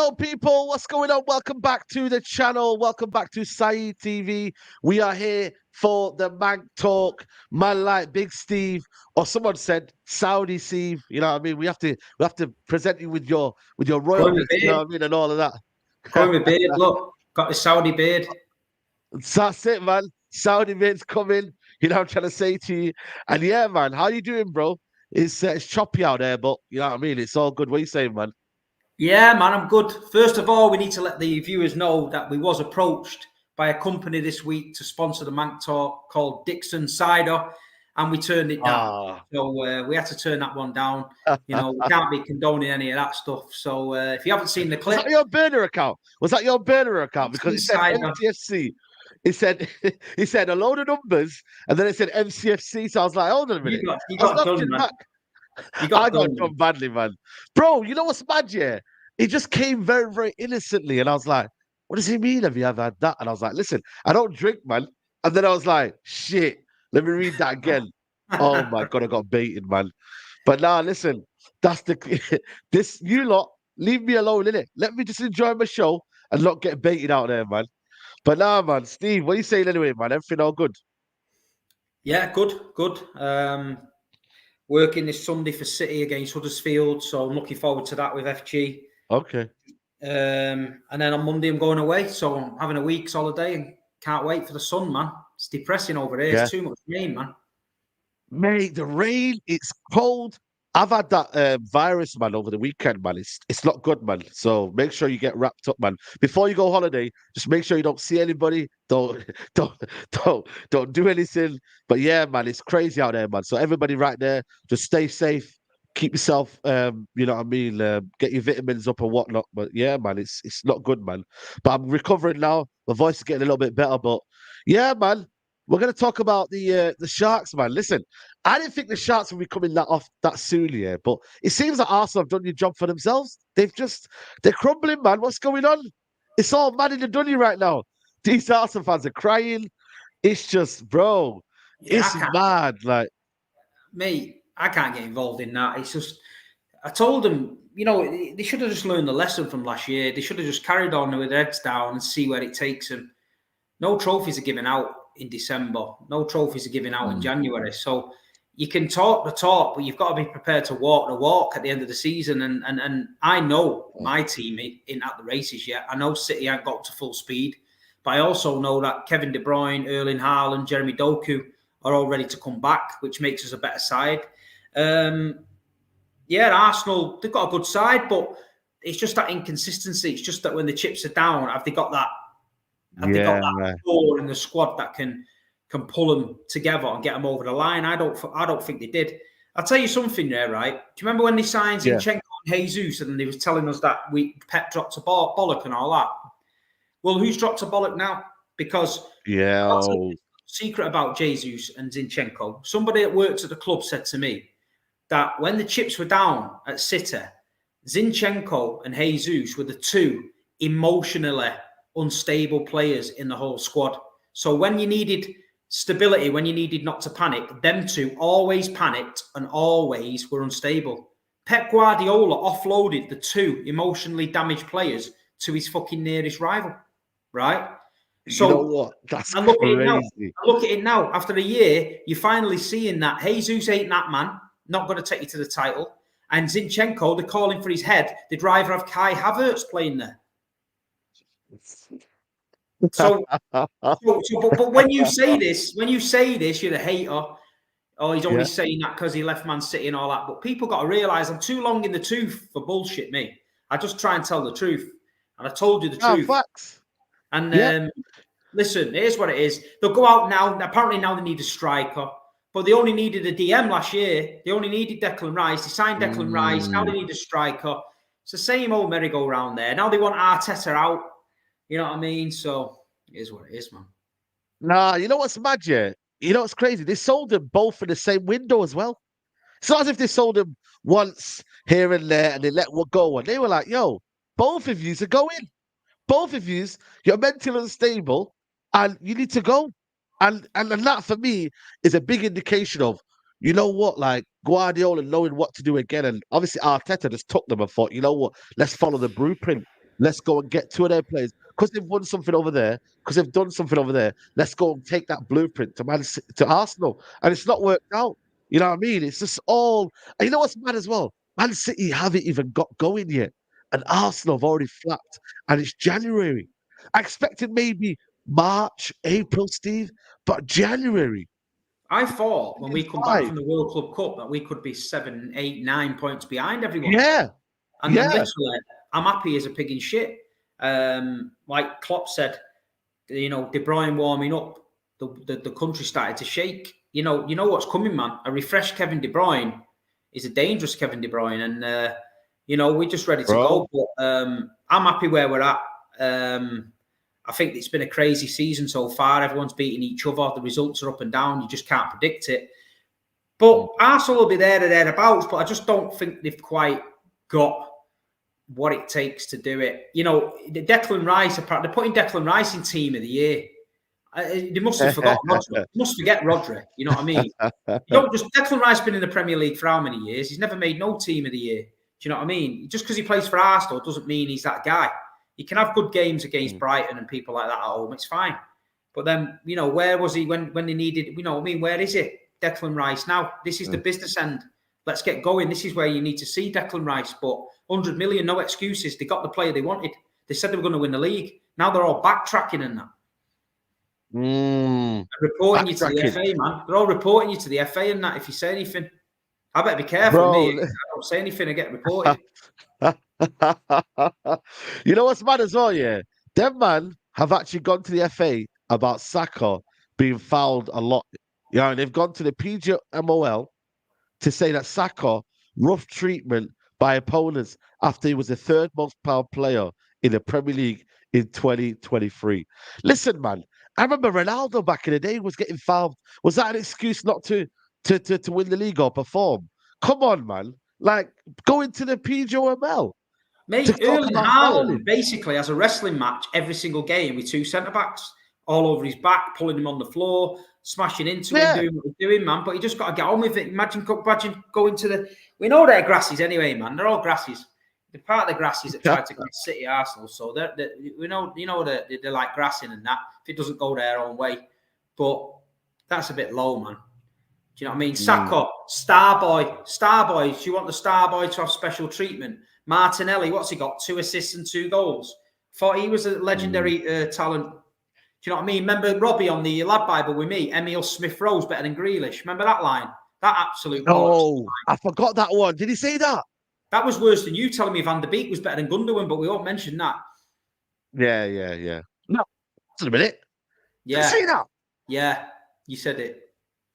Yo, people, what's going on? Welcome back to the channel. Welcome back to Saeed TV. We are here for the Manc talk. Man like Big Steve, or someone said Saudi Steve. You know what I mean? We have to present you with your Growing my royalties, you know what I mean, and all of that. Growing my beard, look, got the Saudi beard. So that's it, man. Saudi mates coming. You know what I'm trying to say to you. And yeah, man, how you doing, bro? It's choppy out there, but you know what I mean? It's all good. What you saying, man? Yeah, man, I'm good. First of all, we need to let the viewers know that we was approached by a company this week to sponsor the Manc talk called Dixon Cider, and we turned it down. So we had to turn that one down. You know, we can't be condoning any of that stuff. So if you haven't seen the clip, Was that your burner account? Was that your burner account? Because it said Cider. MCFC. It said a load of numbers, and then it said MCFC. So I was like, hold on a minute. You I was got done, looking man. back. You I got got done. done badly, man. Bro, you know what's mad, yeah? It just came very, very innocently. And I was like, what does he mean? Have you ever had that? And I was like, listen, I don't drink, man. And then I was like, shit, let me read that again. Oh my God, I got baited, man. But now, listen, that's the this you lot, leave me alone, innit? Let me just enjoy my show and not get baited out there, man. But now, man, Steve, what are you saying anyway, man? Everything all good? Yeah, good. Working this Sunday for City against Huddersfield, so I'm looking forward to that with FG. Okay. And then on Monday I'm going away, so I'm having a week's holiday and can't wait for the sun, man. It's depressing over here. Yeah. It's too much rain, man. Mate, the rain, it's cold. I've had that virus, man, over the weekend, man. It's not good, man. So make sure you get wrapped up, man. Before you go holiday, just make sure you don't see anybody. Don't don't don't do anything. But yeah, man, it's crazy out there, man. So everybody right there, just stay safe, keep yourself you know what I mean, get your vitamins up and whatnot. But yeah, man, it's not good, man. But I'm recovering now. My voice is getting a little bit better, but yeah, man. We're going to talk about the Sharks, man. Listen, I didn't think the Sharks would be coming that soon, yeah. But it seems that Arsenal have done your job for themselves. They're crumbling, man. What's going on? It's all mad in the dunny right now. These Arsenal fans are crying. It's just, bro, it's mad. Like, mate, I can't get involved in that. It's just, I told them, you know, they should have just learned the lesson from last year. They should have just carried on with their heads down and see where it takes them. No trophies are given out in December. No trophies are given out in January. So you can talk the talk, but you've got to be prepared to walk the walk at the end of the season. And I know my team ain't at the races yet. I know City ain't got to full speed, but I also know that Kevin De Bruyne, Erling Haaland, Jeremy Doku are all ready to come back, which makes us a better side. Yeah, Arsenal, they've got a good side, but it's just that inconsistency. It's just that when the chips are down, have they got that? Have they got that core in the squad that can pull them together and get them over the line? I don't think they did. I'll tell you something there, right? Do you remember when they signed Zinchenko and Jesus and they was telling us that Pep dropped a bollock and all that? Well, who's dropped a bollock now? Because that's the secret about Jesus and Zinchenko. Somebody that worked at the club said to me that when the chips were down at City, Zinchenko and Jesus were the two emotionally unstable players in the whole squad. So when you needed stability, when you needed not to panic, them two always panicked and always were unstable. Pep Guardiola offloaded the two emotionally damaged players to his fucking nearest rival, right? So you know what? That's look crazy. Look at it now. After a year, you're finally seeing that Jesus ain't that man, not going to take you to the title. And Zinchenko, they're calling for his head. They'd rather have Kai Havertz playing there. So, but when you say this, you're a hater. Oh, he's only saying that because he left Man City and all that. But people got to realise I'm too long in the tooth for bullshit, me. I just try and tell the truth. And I told you the truth. Facts. And listen, here's what it is. They'll go out now. Apparently now they need a striker. But they only needed a DM last year. They only needed Declan Rice. They signed Declan Rice. Now they need a striker. It's the same old merry-go-round there. Now they want Arteta out. You know what I mean? So it is what it is, man. Nah, you know what's mad, yeah? You know what's crazy? They sold them both in the same window as well. It's not as if they sold them once here and there and they let one go. And they were like, yo, both of yous are going. Both of yous, you're mentally unstable and you need to go. And that for me is a big indication of, you know what, like Guardiola knowing what to do again. And obviously Arteta just took them and thought, you know what, let's follow the blueprint. let's go and get two of their players because they've won something over there, because they've done something over there. Let's go and take that blueprint to Arsenal, and it's not worked out. You know what I mean? It's just all. And you know what's mad as well? Man City haven't even got going yet, and Arsenal have already flapped, and it's January. I expected maybe March, April, Steve, but January. I thought when we come back 5. from the World Club Cup that we could be 7, 8, 9 points behind everyone. Yeah, And yeah. literally, I'm happy as a pig in shit. Like Klopp said, De Bruyne warming up, the country started to shake. You know what's coming, man. A refreshed Kevin De Bruyne is a dangerous Kevin De Bruyne, and we're just ready to go. But I'm happy where we're at. I think it's been a crazy season so far. Everyone's beating each other. The results are up and down. You just can't predict it. But Arsenal will be there or thereabouts, but I just don't think they've quite got what it takes to do it. Declan Rice, they're putting Declan Rice in team of the year. They must have forgotten Rodri. They must forget Rodri. You know what I mean? Declan Rice been in the Premier League for how many years? He's never made no team of the year. Do you know what I mean? Just because he plays for Arsenal doesn't mean he's that guy. He can have good games against Brighton and people like that at home. It's fine. But then, where was he when they needed, where is it? Declan Rice. Now, this is the business end. Let's get going. This is where you need to see Declan Rice. But 100 million, no excuses. They got the player they wanted. They said they were going to win the league. Now they're all backtracking and that. Reporting you to the FA, man. They're all reporting you to the FA and that if you say anything. I better be careful, me. If I don't say anything, I get reported. You know what's mad as well, yeah? Them man have actually gone to the FA about Saka being fouled a lot. And they've gone to the PGMOL to say that Saka rough treatment by opponents after he was the third most powerful player in the Premier League in 2023. Listen, man, I remember Ronaldo back in the day was getting fouled. Was that an excuse not to win the league or perform? Come on, man. Like, go into the PGML. Mate, Erling Haaland basically has a wrestling match every single game with two centre-backs all over his back, pulling him on the floor, smashing into him, doing what he's doing, man. But you just got to get on with it. Imagine going to the... We know they're grasses anyway, man. They're all grasses. They're part of the grasses that tried to go to City Arsenal. So we know, they're like grassing and that, if it doesn't go their own way. But that's a bit low, man. Do you know what I mean? Saka, Starboy. Do you want the Starboy to have special treatment? Martinelli, what's he got? 2 assists and 2 goals. Thought he was a legendary talent. Do you know what I mean? Remember Robbie on the Lad Bible with me? Emil Smith-Rowe's better than Grealish. Remember that line? That absolute bollocks. I forgot that one. Did he say that? That was worse than you telling me Van der Beek was better than Gundogan, but we won't mention that. Yeah. No, wait a minute. Yeah. Did you say that? Yeah, you said it.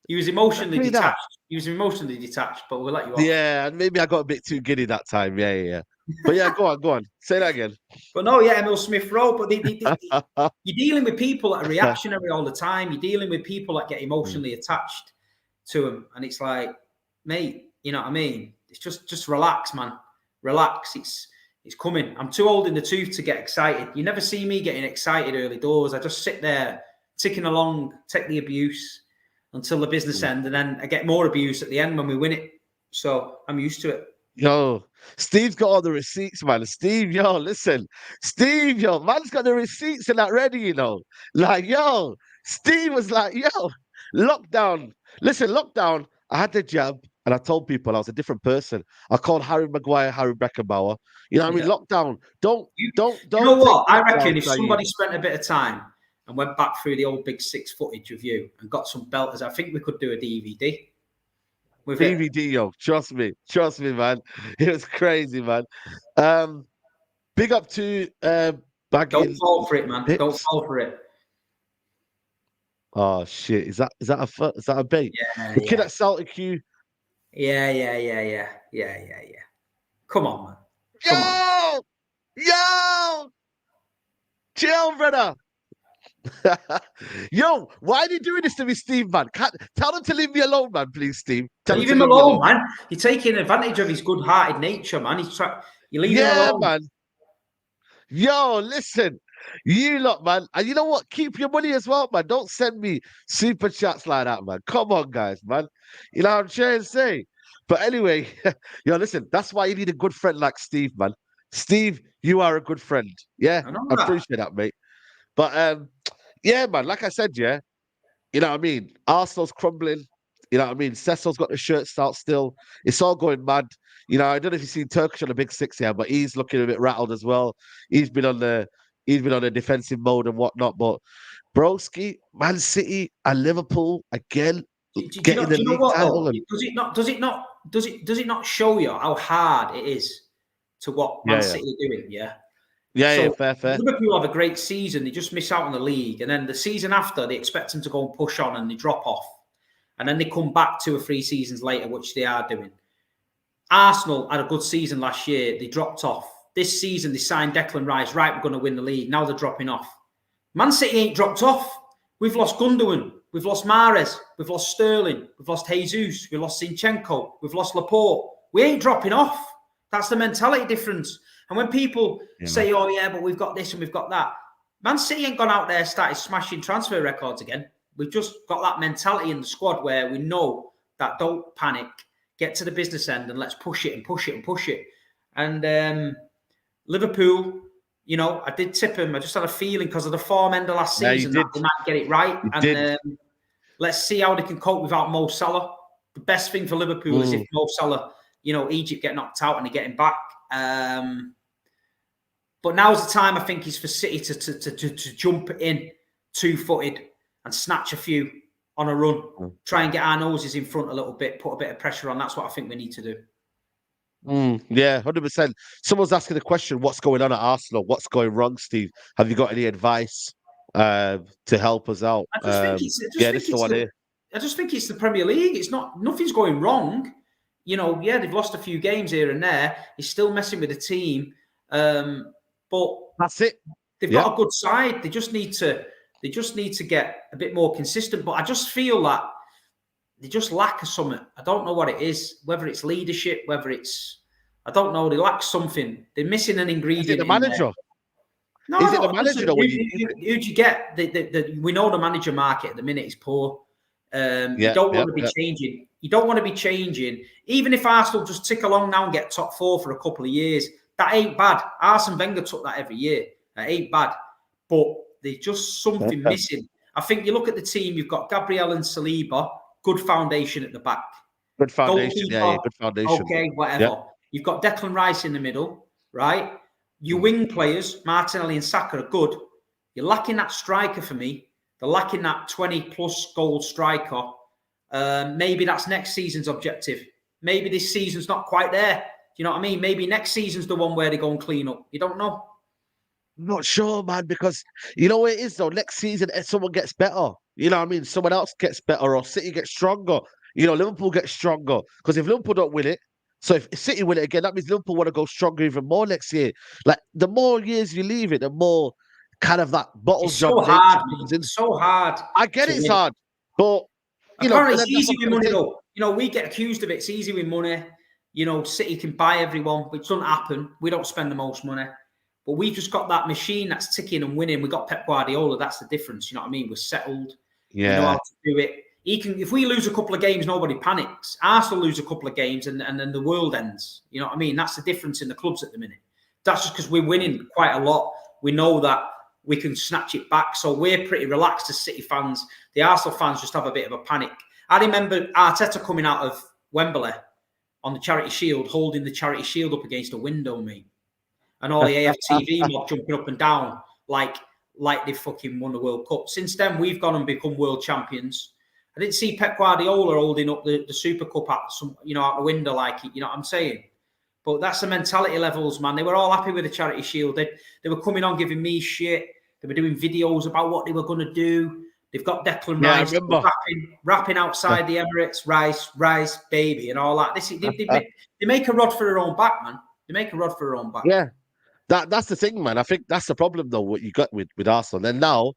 He was emotionally detached. He was emotionally detached, but we'll let you off. Yeah, and maybe I got a bit too giddy that time. Yeah. But yeah, go on. Say that again. But no, yeah, Emil Smith-Rowe. But you're dealing with people that are reactionary all the time. You're dealing with people that get emotionally attached to them. And it's like, mate, you know what I mean? It's just relax, man. Relax. It's coming. I'm too old in the tooth to get excited. You never see me getting excited early doors. I just sit there, ticking along, take the abuse until the business end, and then I get more abuse at the end when we win it. So I'm used to it. Yo, Steve's got all the receipts, man. Steve, listen. Steve, man's got the receipts and that ready, Like, Steve was like, lockdown. Listen, lockdown, I had the jab and I told people I was a different person. I called Harry Maguire, Harry Beckenbauer. You know what I mean? Lockdown. Don't. You know what? I reckon if somebody spent a bit of time and went back through the old Big Six footage of you and got some belters, I think we could do a DVD. With DVD, trust me, man. It was crazy, man. Big up to Don't fall for it, man. Hips. Don't fall for it. Oh shit! Is that a bait? Yeah. The kid at Celtic Q. Yeah. Come on, man. Come on. Chill, brother. Why are you doing this to me, Steve, man? Tell him to leave me alone, man, please, Steve. Leave him alone, man. You're taking advantage of his good-hearted nature, man. You leave him alone. Man. Listen, you lot, man. And you know what? Keep your money as well, man. Don't send me super chats like that, man. Come on, guys, man. You know what I'm trying to say? But anyway, listen, that's why you need a good friend like Steve, man. Steve, you are a good friend. Yeah, I know I that. appreciate that, mate. But yeah, man, like I said, yeah, you know what I mean? Arsenal's crumbling. You know what I mean? Cecil's got the shirts out still. It's all going mad. You know, I don't know if you've seen Turkish on the big six here, but he's looking a bit rattled as well. He's been on the he's been on a defensive mode and whatnot. But Broski, Man City and Liverpool again getting the Do you know league what title though? and Does it not show you how hard it is to what Man yeah, yeah. City are doing? Yeah. Yeah, yeah, So fair, fair. Liverpool have a great season. They just miss out on the league, and then the season after they expect them to go and push on, and they drop off, and then they come back 2 or 3 seasons later, which they are doing. Arsenal had a good season last year. They dropped off. This season they signed Declan Rice. Right, we're going to win the league. Now they're dropping off. Man City ain't dropped off. We've lost Gundogan. We've lost Mahrez. We've lost Sterling. We've lost Jesus. We've lost Zinchenko. We've lost Laporte. We ain't dropping off. That's the mentality difference. And when people say, oh, yeah, but we've got this and we've got that, Man City ain't gone out there and started smashing transfer records again. We've just got that mentality in the squad where we know that don't panic, get to the business end and let's push it and push it and push it. And Liverpool, you know, I did tip him. I just had a feeling because of the form end of last season that they might get it right. Let's see how they can cope without Mo Salah. The best thing for Liverpool is if Mo Salah, you know, Egypt get knocked out and they get him back. But now's the time, I think, is for City to jump in 2-footed and snatch a few on a run. Try and get our noses in front a little bit, put a bit of pressure on. That's what I think we need to do. Yeah, 100%. Someone's asking the question, what's going on at Arsenal? What's going wrong, Steve? Have you got any advice to help us out? I just think it's the Premier League. It's nothing's going wrong. You know, yeah, they've lost a few games here and there. He's still messing with the team. But that's it. They've got a good side. They just need to get a bit more consistent. But I just feel that they just lack something. I don't know what it is. Whether it's leadership, I don't know. They lack something. They're missing an ingredient. Is it the manager? No, is it the manager? Who'd you get? We know the manager market at the minute is poor. You don't want to be changing. You don't want to be changing. Even if Arsenal just tick along now and get top 4 for a couple of years, that ain't bad. Arsene Wenger took that every year. That ain't bad. But there's just something missing. I think you look at the team, you've got Gabriel and Saliba, good foundation at the back. Good foundation, good foundation. Okay, whatever. Yep. You've got Declan Rice in the middle, right? Your wing players, Martinelli and Saka, are good. You're lacking that striker for me. They're lacking that 20-plus goal striker. Maybe that's next season's objective. Maybe this season's not quite there. You know what I mean? Maybe next season's the one where they go and clean up. You don't know. I'm not sure, man, because you know what it is, though? Next season, someone gets better. You know what I mean? Someone else gets better or City gets stronger. You know, Liverpool gets stronger. Because if Liverpool don't win it, so if City win it again, that means Liverpool want to go stronger even more next year. Like, the more years you leave it, the more kind of that bottle job. It's so hard. I get it's hard, but you know, it's easy with money, though. You know, we get accused of it. It's easy with money. You know, City can buy everyone, which doesn't happen. We don't spend the most money. But we've just got that machine that's ticking and winning. We got Pep Guardiola. That's the difference. You know what I mean? We're settled. Yeah. We know how to do it. If we lose a couple of games, nobody panics. Arsenal lose a couple of games and then the world ends. You know what I mean? That's the difference in the clubs at the minute. That's just because we're winning quite a lot. We know that we can snatch it back. So we're pretty relaxed as City fans. The Arsenal fans just have a bit of a panic. I remember Arteta coming out of Wembley on the Charity Shield, holding the Charity Shield up against a window, mate. And all the AFTV mob jumping up and down like they fucking won the World Cup. Since then, we've gone and become world champions. I didn't see Pep Guardiola holding up the Super Cup out the window like it. You know what I'm saying? But that's the mentality levels, man. They were all happy with the Charity Shield. They were coming on giving me shit. They were doing videos about what they were going to do. They've got Declan Rice rapping outside the Emirates, Rice, baby, and all that. They make a rod for their own back, man. They make a rod for their own back. Yeah. That's the thing, man. I think that's the problem, though, what you got with Arsenal. And now,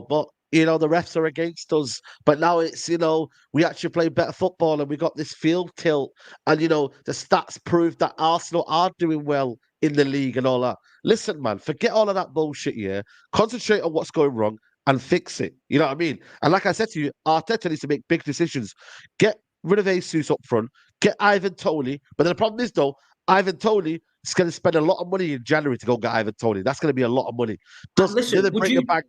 but, you know, the refs are against us. But now it's, you know, we actually play better football and we got this field tilt. And, you know, the stats prove that Arsenal are doing well in the league and all that. Listen, man, forget all of that bullshit here. Concentrate on what's going wrong and fix it. You know what I mean? And like I said to you, Arteta needs to make big decisions. Get rid of Jesus up front. Get Ivan Toney. But then the problem is, though, Ivan Toney it's going to spend a lot of money in January to go get Ivan Toney. That's going to be a lot of money. Listen, they would bring you it back?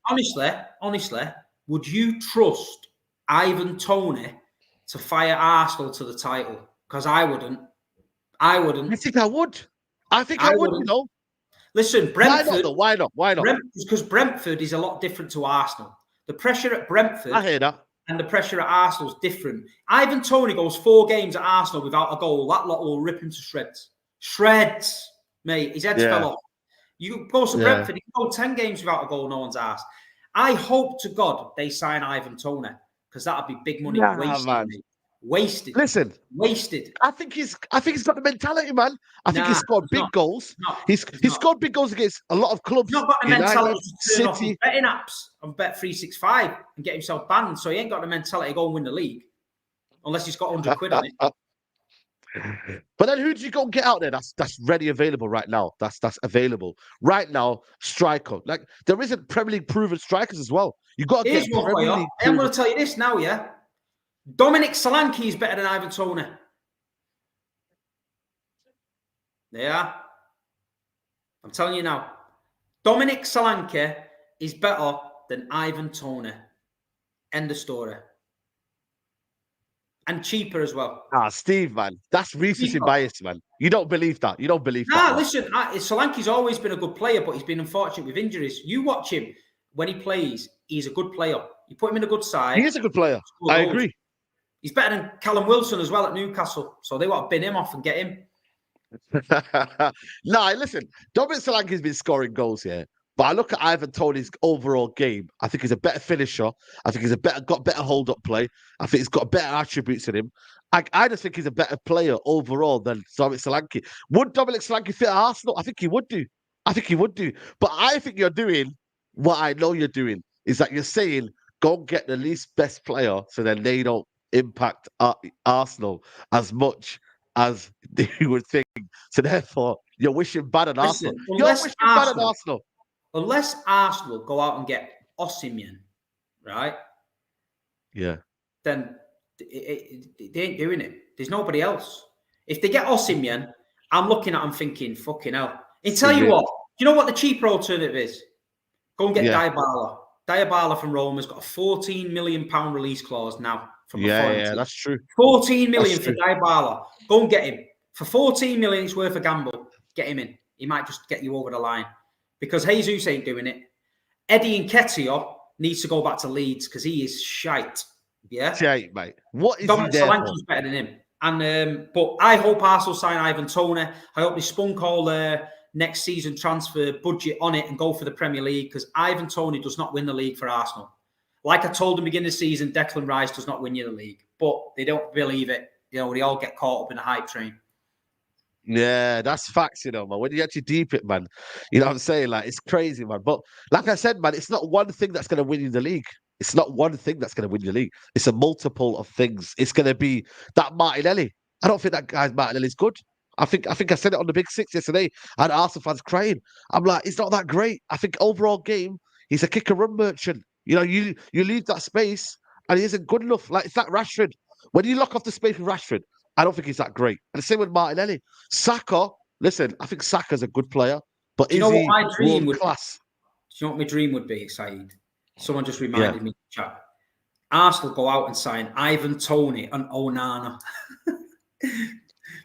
honestly, would you trust Ivan Toney to fire Arsenal to the title? Because I wouldn't. I wouldn't. I think I would. I think I would. Wouldn't. You know. Listen, Brentford. Why not? Though? Why not? Why not? Because Brentford is a lot different to Arsenal. The pressure at Brentford. I hear that. And the pressure at Arsenal is different. Ivan Toney goes 4 games at Arsenal without a goal. That lot will rip him to shreds. Shreds, mate. His head's fell off. You go to Brentford, you can go 10 games without a goal, no one's asked. I hope to God they sign Ivan Toney because that'd be big money wasted. Listen, wasted. I think he's got the mentality, man. I think he's scored big goals. He's scored big goals against a lot of clubs. He's not got the mentality to turn off his betting apps on Bet365 and get himself banned. So he ain't got the mentality to go and win the league unless he's got 100 quid on it. But then who do you go and get out there that's ready available right now? That's available right now. Striker, like there isn't Premier League proven strikers as well. You got to get Premier League. I'm going to tell you this now, yeah. Dominic Solanke is better than Ivan Toney. Yeah, I'm telling you now. Dominic Solanke is better than Ivan Toney. End of story. And cheaper as well. Steve, man. That's recency bias, man. You don't believe that. You don't believe that. Nah, listen. Solanke's always been a good player, but he's been unfortunate with injuries. You watch him when he plays, he's a good player. You put him in a good side. He is a good player. I agree. He's better than Callum Wilson as well at Newcastle. So they want to bin him off and get him. Nah, listen. Dominic Solanke's been scoring goals here. But I look at Ivan Toney's overall game. I think he's a better finisher. I think he's got better hold-up play. I think he's got better attributes in him. I just think he's a better player overall than Dominic Solanke. Would Dominic Solanke fit Arsenal? I think he would do. But I think you're doing what I know you're doing, is that you're saying, go get the least best player so then they don't impact Arsenal as much as you would think. So therefore, you're wishing bad on Arsenal. You're wishing bad on Arsenal. Unless Arsenal go out and get Osimhen, right? Yeah. Then they ain't doing it. There's nobody else. If they get Osimhen, I'm looking at them thinking, fucking hell. And tell you what, do you know what the cheaper alternative is? Go and get Dybala. Dybala from Rome has got a £14 million release clause now. From that's true. 14 million for Dybala. Go and get him. For 14 million, it's worth a gamble. Get him in. He might just get you over the line. Because Jesus ain't doing it. Eddie Nketiah needs to go back to Leeds because he is shite. Yeah? Shite, mate. What is Dominic he there Solanke's better than him. And but I hope Arsenal sign Ivan Toney. I hope they spunk all their next season transfer budget on it and go for the Premier League because Ivan Toney does not win the league for Arsenal. Like I told them beginning of the season, Declan Rice does not win you the league. But they don't believe it. You know, they all get caught up in the hype train. Yeah, that's facts, you know, man. When you actually deep it, man, you know what I'm saying? Like, it's crazy, man. But like I said, man, it's not one thing that's going to win you the league. It's not one thing that's going to win you the league. It's a multiple of things. It's going to be that Martinelli. I don't think that guy's Martinelli's good. I think I said it on the Big Six yesterday, and Arsenal fans crying. I'm like, he's not that great. I think overall game, he's a kick and run merchant. You know, you leave that space, and he isn't good enough. Like, it's like Rashford. When you lock off the space with Rashford, I don't think he's that great. And the same with Martinelli. Saka, listen, I think Saka's a good player, but is he world class? Do you know what my dream would be, Saeed? Someone just reminded me in the chat. Arsenal go out and sign Ivan Toney and Onana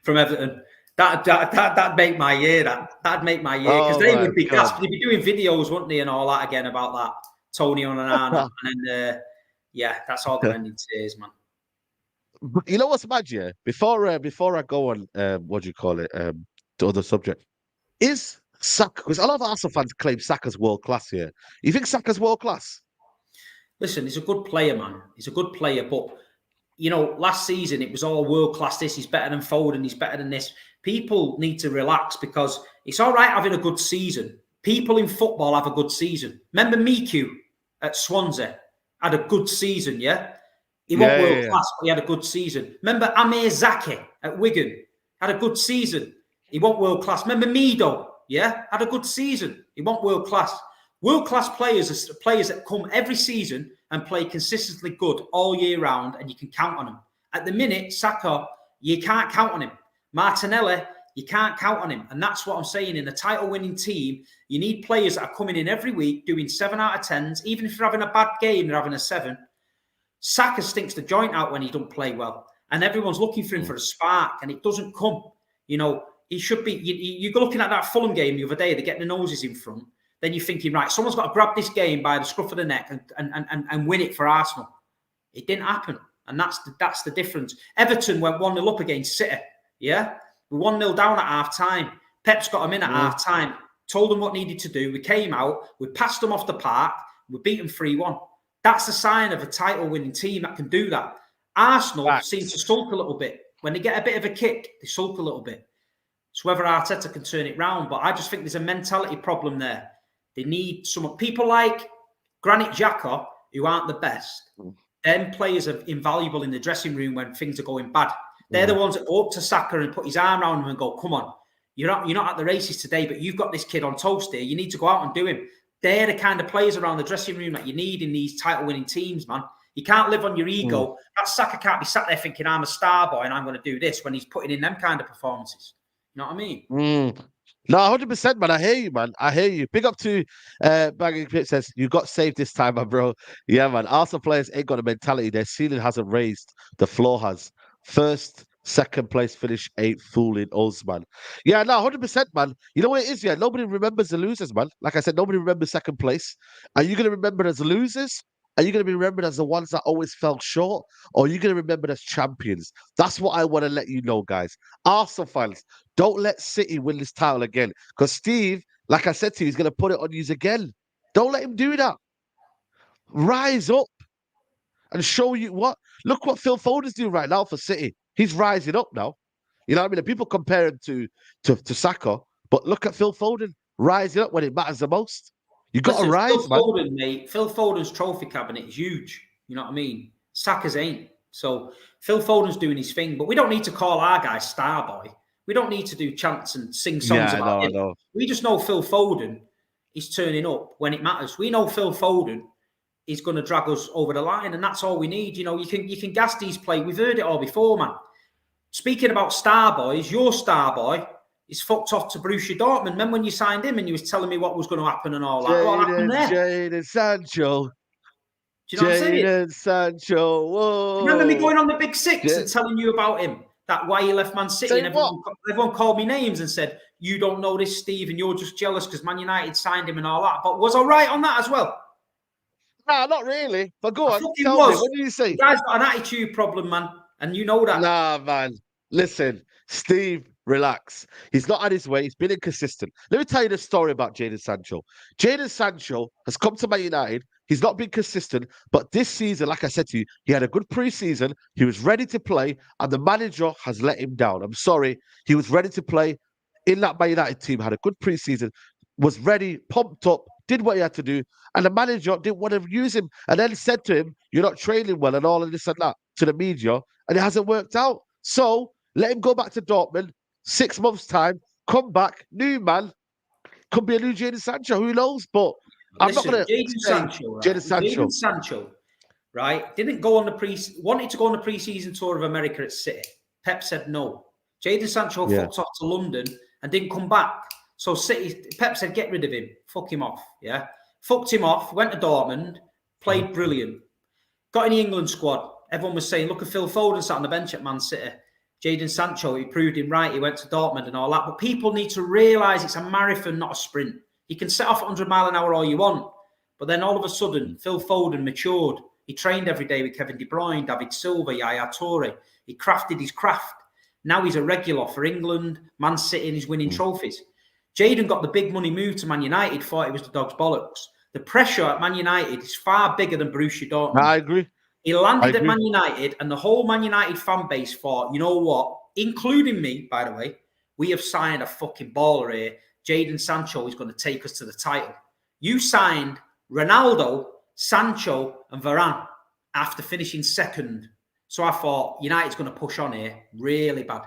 from Everton. That'd make my year. That'd make my year because they would be they'd be doing videos, wouldn't they, and all that again about that Toney and Onana, and then that's all going to end in tears, man. You know what's mad, yeah? Before I go on, what do you call it? The other subject is Saka, because a lot of Arsenal fans claim Saka's world class here. You think Saka's world class? Listen, he's a good player, man. He's a good player, but you know, last season it was all world class. He's better than Foden. He's better than this. People need to relax because it's all right having a good season. People in football have a good season. Remember Miku at Swansea had a good season, yeah. He wasn't world class, but he had a good season. Remember Amir Zaki at Wigan? Had a good season. He wasn't world class. Remember Mido? Yeah? Had a good season. He wasn't world class. World class players are players that come every season and play consistently good all year round, and you can count on them. At the minute, Saka, you can't count on him. Martinelli, You can't count on him. And that's what I'm saying. In a title-winning team, you need players that are coming in every week, doing 7 out of 10s. Even if you're having a bad game, you're having a 7. Saka stinks the joint out when he don't play well. And everyone's looking for him for a spark, and it doesn't come. You know, he should be... You're looking at that Fulham game the other day, they're getting the noses in front. Then you're thinking, right, someone's got to grab this game by the scruff of the neck and win it for Arsenal. It didn't happen. And that's the difference. Everton went 1-0 up against City. Yeah? We 1-0 down at half-time. Pep's got them in at half-time. Told them what needed to do. We came out. We passed them off the park. We beat them 3-1. That's a sign of a title-winning team that can do that. Arsenal seem to sulk a little bit. When they get a bit of a kick, they sulk a little bit. So whether Arteta can turn it round. But I just think there's a mentality problem there. They need some people like Granit Xhaka, who aren't the best. Them players are invaluable in the dressing room when things are going bad. They're the ones that go up to Saka and put his arm around him and go, come on, you're not at the races today, but you've got this kid on toast here. You need to go out and do him. They're the kind of players around the dressing room that you need in these title-winning teams, man. You can't live on your ego. That Saka can't be sat there thinking, I'm a star boy and I'm going to do this when he's putting in them kind of performances. You know what I mean? No, 100%, man. I hear you, man. I hear you. Big up to Bagging Pip says, you got saved this time, man, bro. Yeah, man. Arsenal players ain't got a mentality. Their ceiling hasn't raised. The floor has. First, second place finish ain't fooling us, man. Yeah, no, 100%, man. You know what it is, yeah? Nobody remembers the losers, man. Like I said, nobody remembers second place. Are you going to remember as losers? Are you going to be remembered as the ones that always fell short? Or are you going to remember as champions? That's what I want to let you know, guys. Arsenal fans, don't let City win this title again. Because Steve, like I said to you, he's going to put it on you again. Don't let him do that. Rise up and show you what. Look what Phil Foden's doing right now for City. He's rising up now. You know what I mean? And people compare him to Saka, but look at Phil Foden rising up when it matters the most. You got to rise, Phil man. Foden, mate. Phil Foden's trophy cabinet is huge. You know what I mean? Saka's ain't. So Phil Foden's doing his thing, but we don't need to call our guy star boy. We don't need to do chants and sing songs about him. No. We just know Phil Foden is turning up when it matters. We know Phil Foden is going to drag us over the line, and that's all we need. You know, you can gas these play. We've heard it all before, man. Speaking about star boys, your star boy is fucked off to Borussia Dortmund. Remember when you signed him and you was telling me what was going to happen and all that? What happened there? Jadon Sancho. Do you know what I'm saying? Jadon Sancho. Whoa. Remember me going on the Big Six and telling you about him? That why he left Man City, and everyone called me names and said, you don't know this, Steve, and you're just jealous because Man United signed him and all that. But was I right on that as well? Nah, not really. But go on. Tell me, what did you say? The guy's got an attitude problem, man. And you know that. Nah, man. Listen, Steve, relax. He's not on his way. He's been inconsistent. Let me tell you the story about Jadon Sancho. Jadon Sancho has come to Man United. He's not been consistent, but this season, like I said to you, he had a good pre-season. He was ready to play, and the manager has let him down. I'm sorry. He was ready to play in that Man United team, had a good pre-season, was ready, pumped up, did what he had to do, and the manager didn't want to use him, and then said to him, you're not training well and all of this and that to the media, and it hasn't worked out. So let him go back to Dortmund, 6 months' time, come back, new man, could be a new Jadon Sancho, who knows? But I'm not going to Jadon Sancho, right? Wanted to go on the pre-season tour of America at City. Pep said no. Jadon Sancho fucked off to London and didn't come back. So Pep said, get rid of him. Fuck him off. Yeah. Fucked him off, went to Dortmund, played brilliant. Got in the England squad. Everyone was saying, look at Phil Foden sat on the bench at Man City. Jadon Sancho, he proved him right. He went to Dortmund and all that. But people need to realise it's a marathon, not a sprint. You can set off at 100 mile an hour all you want. But then all of a sudden, Phil Foden matured. He trained every day with Kevin De Bruyne, David Silva, Yaya Toure. He crafted his craft. Now he's a regular for England, Man City, and he's winning trophies. Jadon got the big money move to Man United, thought it was the dog's bollocks. The pressure at Man United is far bigger than Borussia Dortmund. I agree. He landed at Man United, and the whole Man United fan base thought, you know what, including me, by the way, we have signed a fucking baller here. Jadon Sancho is going to take us to the title. You signed Ronaldo, Sancho, and Varane after finishing second. So I thought, United's going to push on here really bad.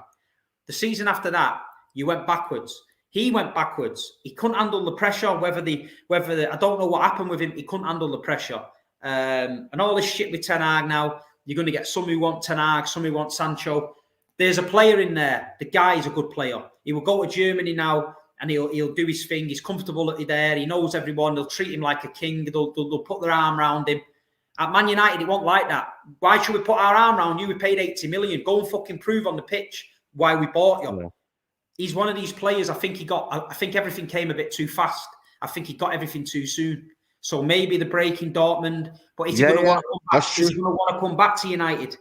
The season after that, you went backwards. He went backwards. He couldn't handle the pressure, whether I don't know what happened with him. He couldn't handle the pressure. And all this shit with Ten Hag now, you're going to get some who want Ten Hag, some who want Sancho. There's a player in there. The guy's a good player. He will go to Germany now and he'll do his thing. He's comfortable there. He knows everyone. They'll treat him like a king. They'll put their arm around him. At Man United, it won't like that. Why should we put our arm around you? We paid 80 million. Go and fucking prove on the pitch why we bought you. Yeah. He's one of these players. I think everything came a bit too fast. I think he got everything too soon. So maybe the break in Dortmund. But is he going to want to come back? Is he going to want to come back to United?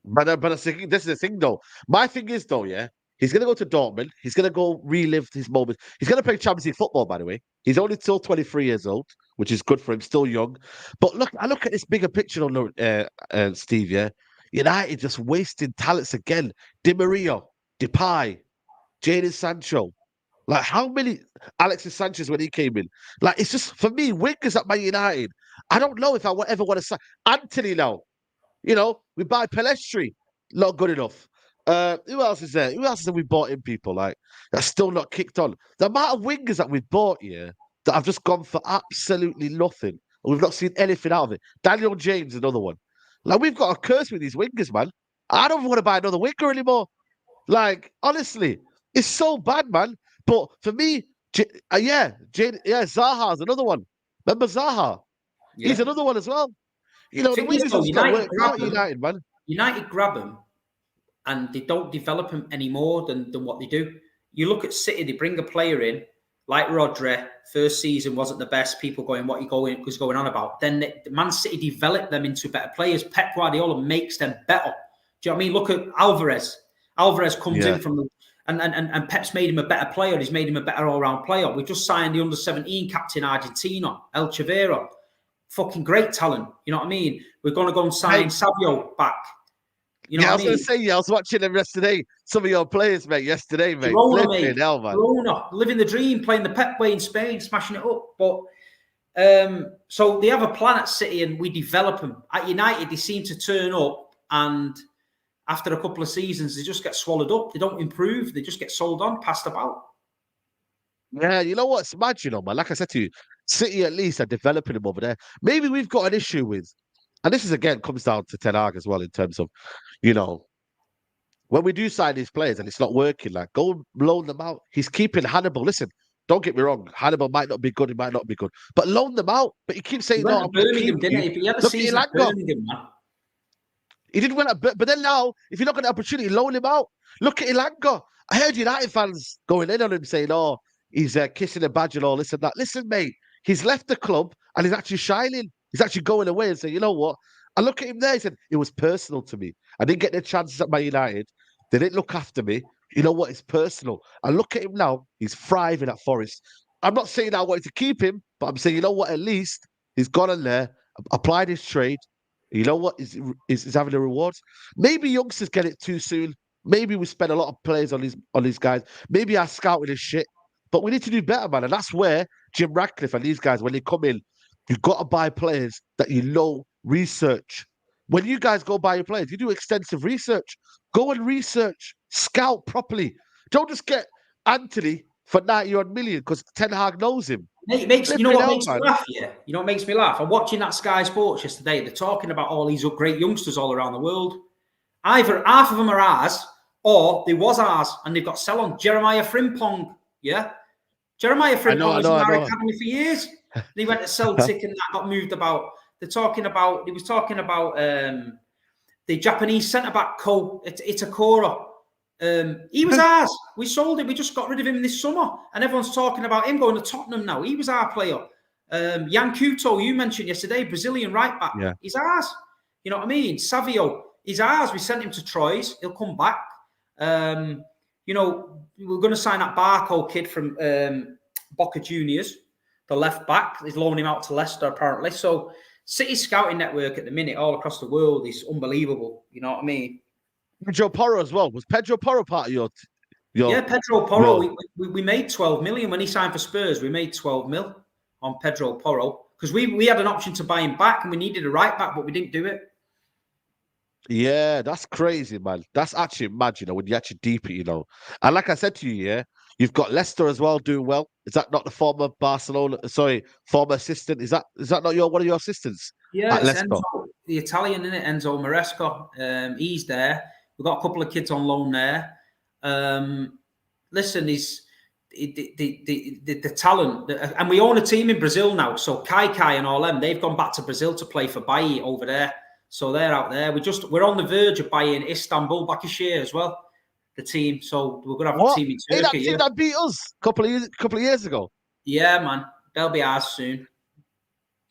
But this is the thing, though. My thing is, though, yeah, he's going to go to Dortmund. He's going to go relive his moment. He's going to play Champions League football, by the way. He's only still 23 years old, which is good for him, still young. But I look at this bigger picture, Steve, yeah? United just wasting talents again. Di Maria, Depay, Jadon Sancho. Like, how many Alexis Sanchez when he came in? Like, it's just, for me, wingers at Man United, I don't know if I ever want to sign. Anthony now. You know, we buy Pelestri, not good enough. Who else is there? Who else have we bought in, people? Like, that's still not kicked on. The amount of wingers that we've bought here that have just gone for absolutely nothing. And we've not seen anything out of it. Daniel James, another one. Like, we've got a curse with these wingers, man. I don't want to buy another winger anymore. Like, honestly, it's so bad, man. But for me, Zaha's another one. Remember Zaha? Yeah. He's another one as well. You know, the wingers have got worked out United, man. United grab them and they don't develop them any more than what they do. You look at City, they bring a player in, like Rodri, first season wasn't the best, people going, what was going on about? Then the Man City developed them into better players. Pep Guardiola makes them better. Do you know what I mean? Look at Alvarez. Alvarez comes in from the... And Pep's made him a better player. He's made him a better all-round player. We just signed the under-17 captain Argentina, El Chavero. Fucking great talent. You know what I mean? We're going to go and sign Savio back. You know what I mean? I was going to say, I was watching them yesterday. Some of your players, mate, yesterday, mate. Hell, man. Living the dream, playing the Pep way in Spain, smashing it up. But so they have a plan at City and we develop them. At United, they seem to turn up and after a couple of seasons, they just get swallowed up. They don't improve. They just get sold on, passed about. Yeah, you know what's mad, man? Like I said to you, City at least are developing them over there. Maybe we've got an issue with, and this is again comes down to Ten Hag as well in terms of, when we do sign these players and it's not working, like go loan them out. He's keeping Hannibal. Listen, don't get me wrong, Hannibal might not be good, he might not be good, but loan them out. But he keeps saying, "No, I'm Birmingham, didn't he? He had a season at Birmingham, man. He did win but then now, if you look at the opportunity, loan him out. Look at Ilanga. I heard United fans going in on him saying, "Oh, he's kissing a badge and all this and that." Listen, mate, he's left the club and he's actually shining. He's actually going away and saying, "You know what?" I look at him there. He said, "It was personal to me. I didn't get the chances at Man United. They didn't look after me. You know what? It's personal." I look at him now. He's thriving at Forest. I'm not saying I wanted to keep him, but I'm saying, you know what? At least he's gone in there, applied his trade. You know what? Is having the rewards. Maybe youngsters get it too soon. Maybe we spend a lot of players on these guys. Maybe our scouting is shit. But we need to do better, man. And that's where Jim Ratcliffe and these guys, when they come in, you've got to buy players that research. When you guys go buy your players, you do extensive research. Go and research. Scout properly. Don't just get Anthony for 90-odd million because Ten Hag knows him. You know what makes me laugh? Yeah, you know what makes me laugh? I'm watching that Sky Sports yesterday. They're talking about all these great youngsters all around the world. Either half of them are ours, or they was ours, and they've got sell on. Jeremiah Frimpong, yeah, Jeremiah Frimpong was in our academy for years. And he went to Celtic, and that got moved about. He was talking about the Japanese centre back Ko Itakura. He was ours. We sold him. We just got rid of him this summer. And everyone's talking about him going to Tottenham now. He was our player. Yan Couto, you mentioned yesterday, Brazilian right back. Yeah. He's ours. You know what I mean? Savio, he's ours. We sent him to Troyes. He'll come back. We're going to sign that Barco kid from Boca Juniors, the left back. He's loaning him out to Leicester, apparently. So City's scouting network at the minute all across the world is unbelievable. You know what I mean? Pedro Porro as well. Was Pedro Porro part of your Yeah, Pedro Porro. We made 12 million when he signed for Spurs. We made 12 mil on Pedro Porro because we had an option to buy him back and we needed a right back, but we didn't do it. Yeah, that's crazy, man. That's actually mad, when you actually deep it, And like I said to you, yeah, you've got Leicester as well doing well. Is that not the former former assistant? Is that not one of your assistants? Yeah, it's Enzo, the Italian, isn't it? Enzo Maresca. He's there. We've got a couple of kids on loan there. Listen, the talent, and we own a team in Brazil now. So Kai and all them, they've gone back to Brazil to play for Bayi over there. So they're out there. We're on the verge of buying Istanbul Başakşehir as well, the team. So we're gonna have a team in Turkey. That team that beat us a couple of years ago. Yeah, man, they'll be ours soon.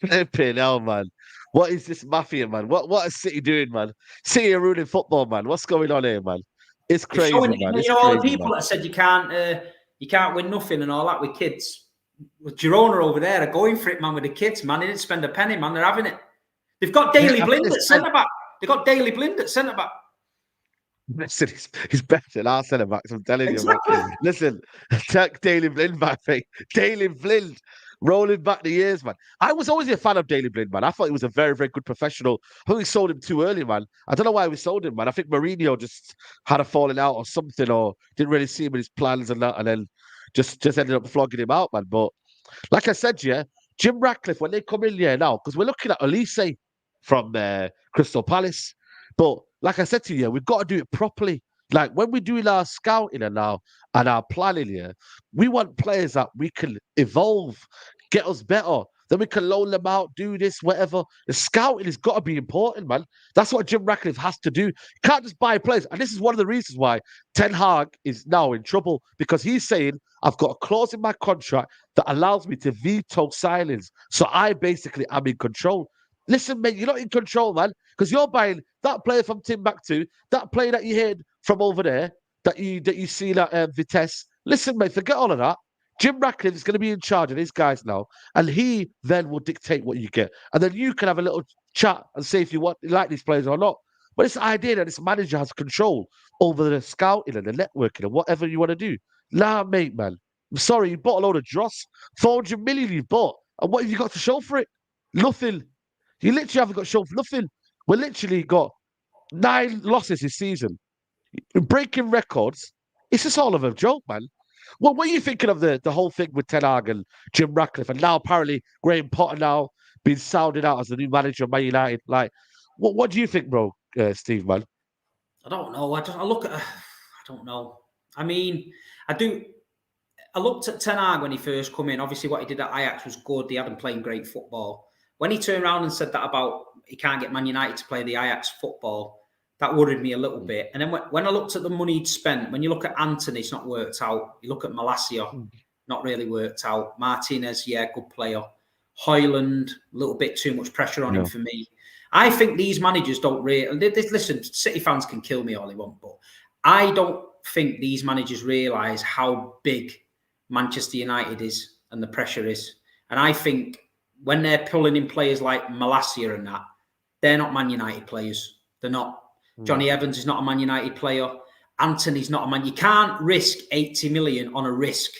Flipping hell, man. What is this mafia, man? What is City doing, man? City are ruining football, man. What's going on here, man? It's crazy, man. You know, all the people that said you can't win nothing and all that with kids. With Girona over there are going for it, man, with the kids, man. They didn't spend a penny, man. They're having it. They've got Daley Blind at centre-back. They've got Daley Blind at centre-back. Listen, he's better than our centre-backs, I'm telling you, man. Listen, take Daley Blind back, mate. Daley Blind. Rolling back the years, man. I was always a fan of Daley Blind, man. I thought he was a very, very good professional. I think we sold him too early, man. I don't know why we sold him, man. I think Mourinho just had a falling out or something, or didn't really see him in his plans and that, and then just ended up flogging him out, man. But like I said, yeah, Jim Ratcliffe, when they come in here now, because we're looking at Elise from Crystal Palace. But like I said to you, we've got to do it properly. Like when we're doing our scouting and our planning here, we want players that we can evolve, get us better. Then we can loan them out, do this, whatever. The scouting has got to be important, man. That's what Jim Ratcliffe has to do. You can't just buy players. And this is one of the reasons why Ten Hag is now in trouble, because he's saying, I've got a clause in my contract that allows me to veto signings. So I basically am in control. Listen, mate, you're not in control, man, because you're buying that player from Timbuktu, that player that you heard from over there, that you see at Vitesse. Listen, mate, forget all of that. Jim Ratcliffe is going to be in charge of these guys now, and he then will dictate what you get. And then you can have a little chat and say if you like these players or not. But it's the idea that this manager has control over the scouting and the networking and whatever you want to do. Nah, mate, man. I'm sorry, you bought a load of dross. 400 million you bought. And what have you got to show for it? Nothing. You literally haven't got to show for nothing. We literally got 9 losses this season. Breaking records. It's just all of a joke, man. Well, what are you thinking of the whole thing with Ten Hag and Jim Ratcliffe, and now apparently Graham Potter now being sounded out as the new manager of Man United? Like, what do you think, bro, Steve, man? I don't know. I don't know. I mean, I looked at Ten Hag when he first come in. Obviously, what he did at Ajax was good. He hadn't played great football. When he turned around and said that about he can't get Man United to play the Ajax football, that worried me a little bit. And then when I looked at the money he'd spent, when you look at Anthony, it's not worked out. You look at Malacia, not really worked out. Martinez, yeah, good player. Højlund, a little bit too much pressure on him for me. I think these managers don't really... Listen, City fans can kill me all they want, but I don't think these managers realise how big Manchester United is and the pressure is. And I think when they're pulling in players like Malacia and that, they're not Man United players. They're not. Johnny Evans is not a Man United player. Anthony's not a man. You can't risk 80 million on a risk.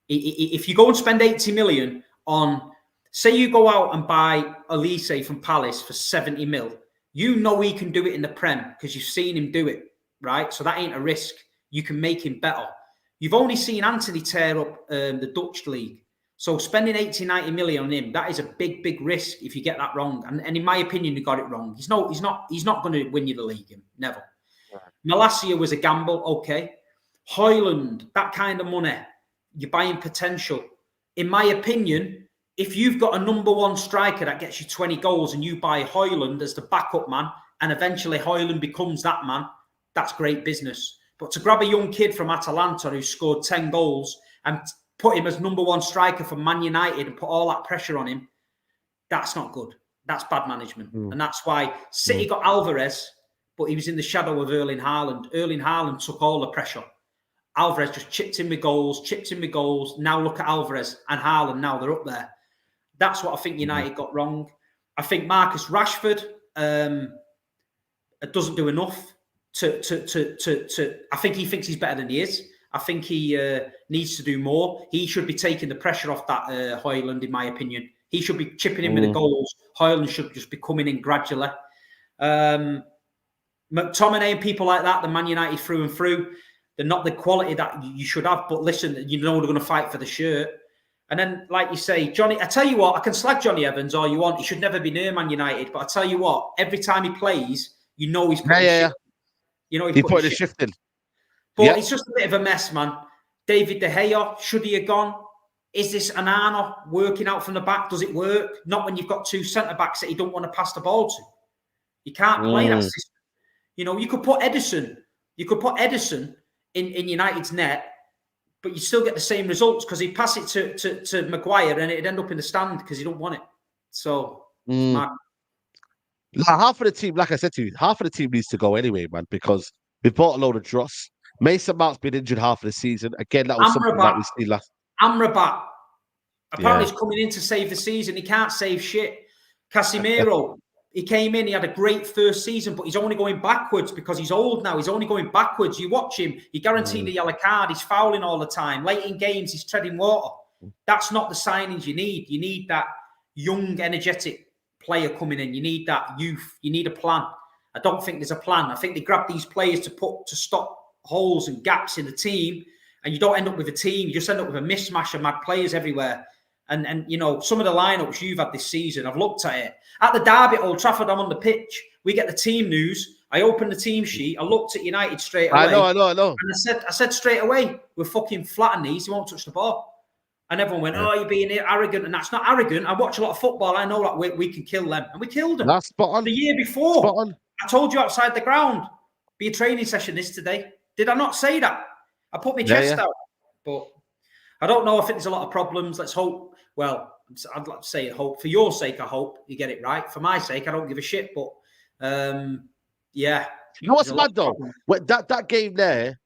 If you go and spend 80 million on, say you go out and buy Elise from Palace for 70 mil, you know he can do it in the Prem because you've seen him do it, right? So that ain't a risk. You can make him better. You've only seen Anthony tear up the Dutch league. So spending 80, 90 million on him, that is a big, big risk if you get that wrong. And in my opinion, you got it wrong. He's not going to win you the league. Never. Right. Malacia was a gamble. Okay. Højlund, that kind of money, you're buying potential. In my opinion, if you've got a number one striker that gets you 20 goals and you buy Højlund as the backup man, and eventually Højlund becomes that man, that's great business. But to grab a young kid from Atalanta who scored 10 goals and put him as number one striker for Man United and put all that pressure on him, that's not good. That's bad management. And that's why City got Alvarez, but he was in the shadow of Erling Haaland. Erling Haaland took all the pressure. Alvarez just chipped in with goals. Now look at Alvarez and Haaland. Now they're up there. That's what I think United got wrong. I think Marcus Rashford doesn't do enough to. I think he thinks he's better than he is. I think he needs to do more. He should be taking the pressure off that Højlund, in my opinion. He should be chipping in with the goals. Højlund should just be coming in gradually. McTominay and people like that, the Man United through and through, they're not the quality that you should have. But listen, you know they're going to fight for the shirt. And then, like you say, Johnny, I tell you what, I can slag Johnny Evans all you want. He should never be near Man United. But I tell you what, every time he plays, you know he's putting shit. You know, he put the shift in. But it's just a bit of a mess, man. David De Gea, should he have gone? Is this Anana working out from the back? Does it work? Not when you've got two centre-backs that you don't want to pass the ball to. You can't play that system. You know, you could put Edison in United's net, but you still get the same results because he'd pass it to Maguire and it'd end up in the stand because he don't want it. So, half of the team, like I said to you, half of the team needs to go anyway, man, because we bought a load of dross. Mason Mount's been injured half of the season. Again, that was something that we see last. Amrabat, apparently he's coming in to save the season. He can't save shit. Casemiro, he came in, he had a great first season, but he's only going backwards because he's old now. He's only going backwards. You watch him, you guarantee the yellow card. He's fouling all the time. Late in games, he's treading water. That's not the signings you need. You need that young, energetic player coming in. You need that youth. You need a plan. I don't think there's a plan. I think they grab these players to stop holes and gaps in the team, and you don't end up with a team. You just end up with a mishmash of mad players everywhere. And you know, some of the lineups you've had this season, I've looked at it. At the derby at Old Trafford, I'm on the pitch. We get the team news. I opened the team sheet. I looked at United straight away. I know. And I said straight away, we're fucking flat on these. He won't touch the ball. And everyone went, oh, you're being arrogant. And that's not arrogant. I watch a lot of football. I know that we can kill them. And we killed them. That's spot on. The year before. I told you outside the ground, be a training session this today. Did I not say that? I put my chest out. But I don't know. I think there's a lot of problems. Let's hope. Well, I'd like to say hope. For your sake, I hope you get it right. For my sake, I don't give a shit. But, yeah. You know what's mad, though? That game there,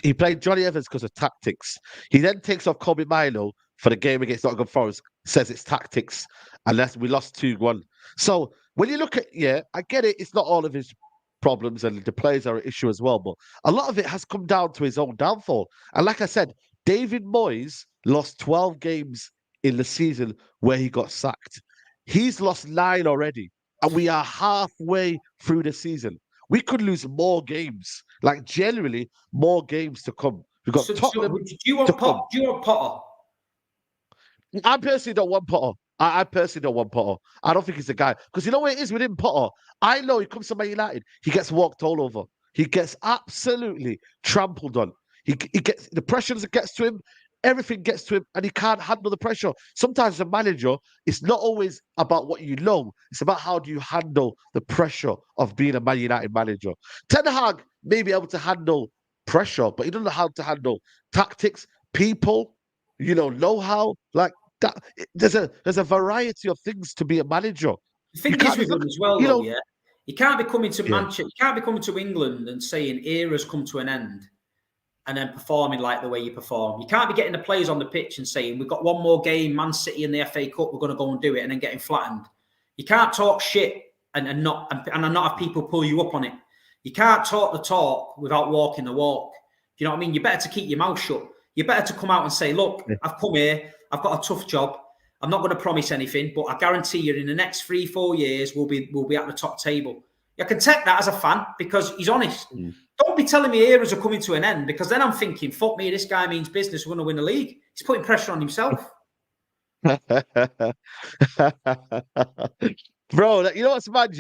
he played Johnny Evans because of tactics. He then takes off Kobe Mino for the game against Nottingham Forest, says it's tactics, unless we lost 2-1. So when you look at, I get it. It's not all of his problems and the players are an issue as well. But a lot of it has come down to his own downfall. And like I said, David Moyes lost 12 games in the season where he got sacked. He's lost 9 already, and we are halfway through the season. We could lose more games, like generally more games to come. We've got Tottenham. Do you want Potter? I personally don't want Potter. I personally don't want Potter. I don't think he's the guy. Because you know what it is with him, Potter? I know he comes to Man United, he gets walked all over. He gets absolutely trampled on. He gets the pressure that gets to him. Everything gets to him and he can't handle the pressure. Sometimes as a manager, it's not always about what you know. It's about how do you handle the pressure of being a Man United manager. Ten Hag may be able to handle pressure, but he doesn't know how to handle tactics, people, know-how. Like that. There's a variety of things to be a manager. The thing is with him as well, though, he can't be coming to Manchester. He can't be coming to England and saying era's come to an end and then performing like the way you perform. You can't be getting the players on the pitch and saying, we've got one more game, Man City in the FA Cup, we're going to go and do it, and then getting flattened. You can't talk shit and not have people pull you up on it. You can't talk the talk without walking the walk. Do you know what I mean? You're better to keep your mouth shut. You're better to come out and say, look, I've come here, I've got a tough job. I'm not going to promise anything, but I guarantee you in the next 3-4 years, we'll be at the top table. I can take that as a fan because he's honest. Don't be telling me eras are coming to an end because then I'm thinking, fuck me, this guy means business. We're going to win the league. He's putting pressure on himself. Bro, you know what's mad,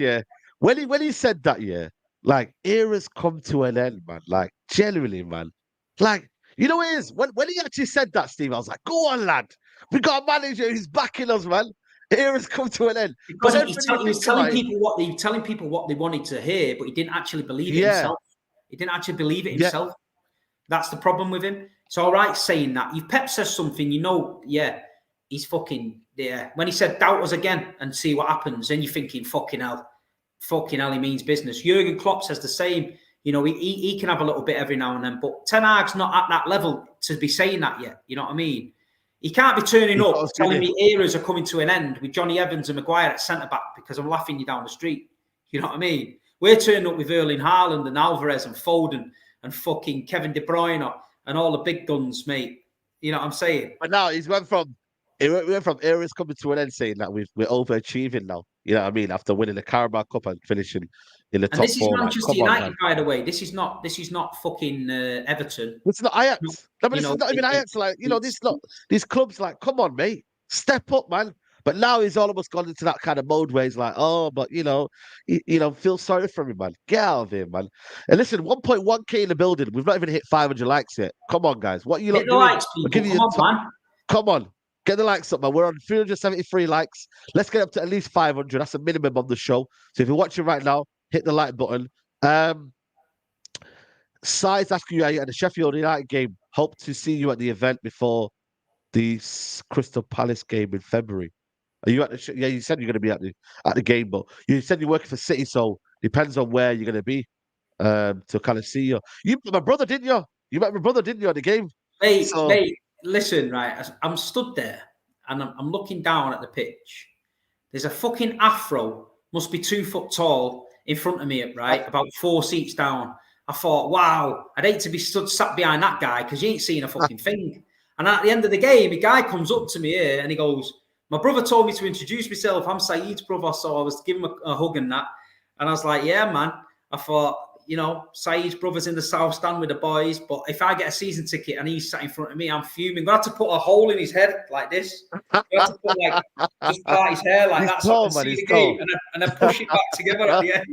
When he said that, like, eras come to an end, man. Like, genuinely, man. Like, you know what it is? When he actually said that, Steve, I was like, go on, lad. We got a manager who's backing us, man. Eras come to an end. Because he was telling people what they wanted to hear, but he didn't actually believe it himself. He didn't actually believe it himself. That's the problem with him. It's all right saying that. If Pep says something, he's fucking, When he said doubt us again and see what happens, then you're thinking, fucking hell, he means business. Jurgen Klopp says the same. He can have a little bit every now and then, but Ten Hag's not at that level to be saying that yet. You know what I mean? He can't be turning up telling me eras are coming to an end with Johnny Evans and Maguire at centre-back because I'm laughing you down the street. You know what I mean? We're turning up with Erling Haaland and Alvarez and Foden and fucking Kevin De Bruyne and all the big guns, mate. You know what I'm saying? But now he went from eras coming to an end saying that we're overachieving now. You know what I mean? After winning the Carabao Cup and finishing in the top 4. And this is Manchester United, by the way. This is not fucking Everton. It's not Ajax. No, but this is not even Ajax. Like, these clubs, like, come on, mate. Step up, man. But now he's almost gone into that kind of mode where he's like, oh, but feel sorry for me, man. Get out of here, man. And listen, 1.1K in the building. We've not even hit 500 likes yet. Come on, guys. What are you Hit lot the doing? likes, We're people. giving Come you on, man. Come on. Get the likes up, man. We're on 373 likes. Let's get up to at least 500. That's a minimum on the show. So if you're watching right now, hit the like button. Si's asking you at the Sheffield United game. Hope to see you at the event before the Crystal Palace game in February. Are you at the? Yeah, you said you're going to be at the game, but you said you're working for City, so depends on where you're going to be to kind of see you. You met my brother, didn't you? You met my brother, didn't you, at the game? Mate, listen, right? I'm stood there and I'm looking down at the pitch. There's a fucking afro, must be 2 foot tall, in front of me, right? About 4 seats down. I thought, wow, I'd hate to be sat behind that guy because you ain't seen a fucking thing. And at the end of the game, a guy comes up to me here and he goes, my brother told me to introduce myself. I'm Saeed's brother. So I was giving him a hug and that. And I was like, yeah, man. I thought, Saeed's brother's in the South Stand with the boys. But if I get a season ticket and he's sat in front of me, I'm fuming. I'm going to have to put a hole in his head like this. I have to put just part his hair like that so I can see the game and then push it back together at the end.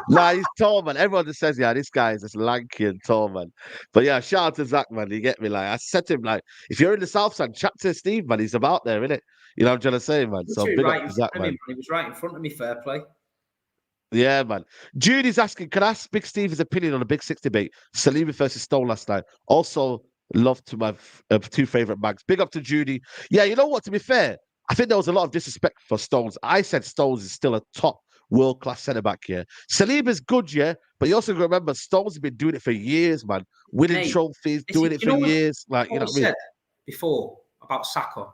Nah, he's tall, man. Everyone just says, yeah, this guy is just lanky and tall, man. But yeah, shout out to Zach, man. You get me? Like, I said to him, like, if you're in the South Side, chat to Steve, man. He's about there, innit? You know what I'm trying to say, man? So big up to Zach, man. He was right in front of me, fair play. Yeah, man. Judy's asking, can I ask Big Steve's opinion on the Big Six debate? Saliba versus Stone last night. Also, love to my 2 favorite mags. Big up to Judy. Yeah, you know what? To be fair, I think there was a lot of disrespect for Stones. I said Stones is still a top world-class centre-back here. Saliba's good, yeah, but you also got to remember, Stones has been doing it for years, man. Winning trophies, doing it for years. Like, you know what I mean? Said before about Saka.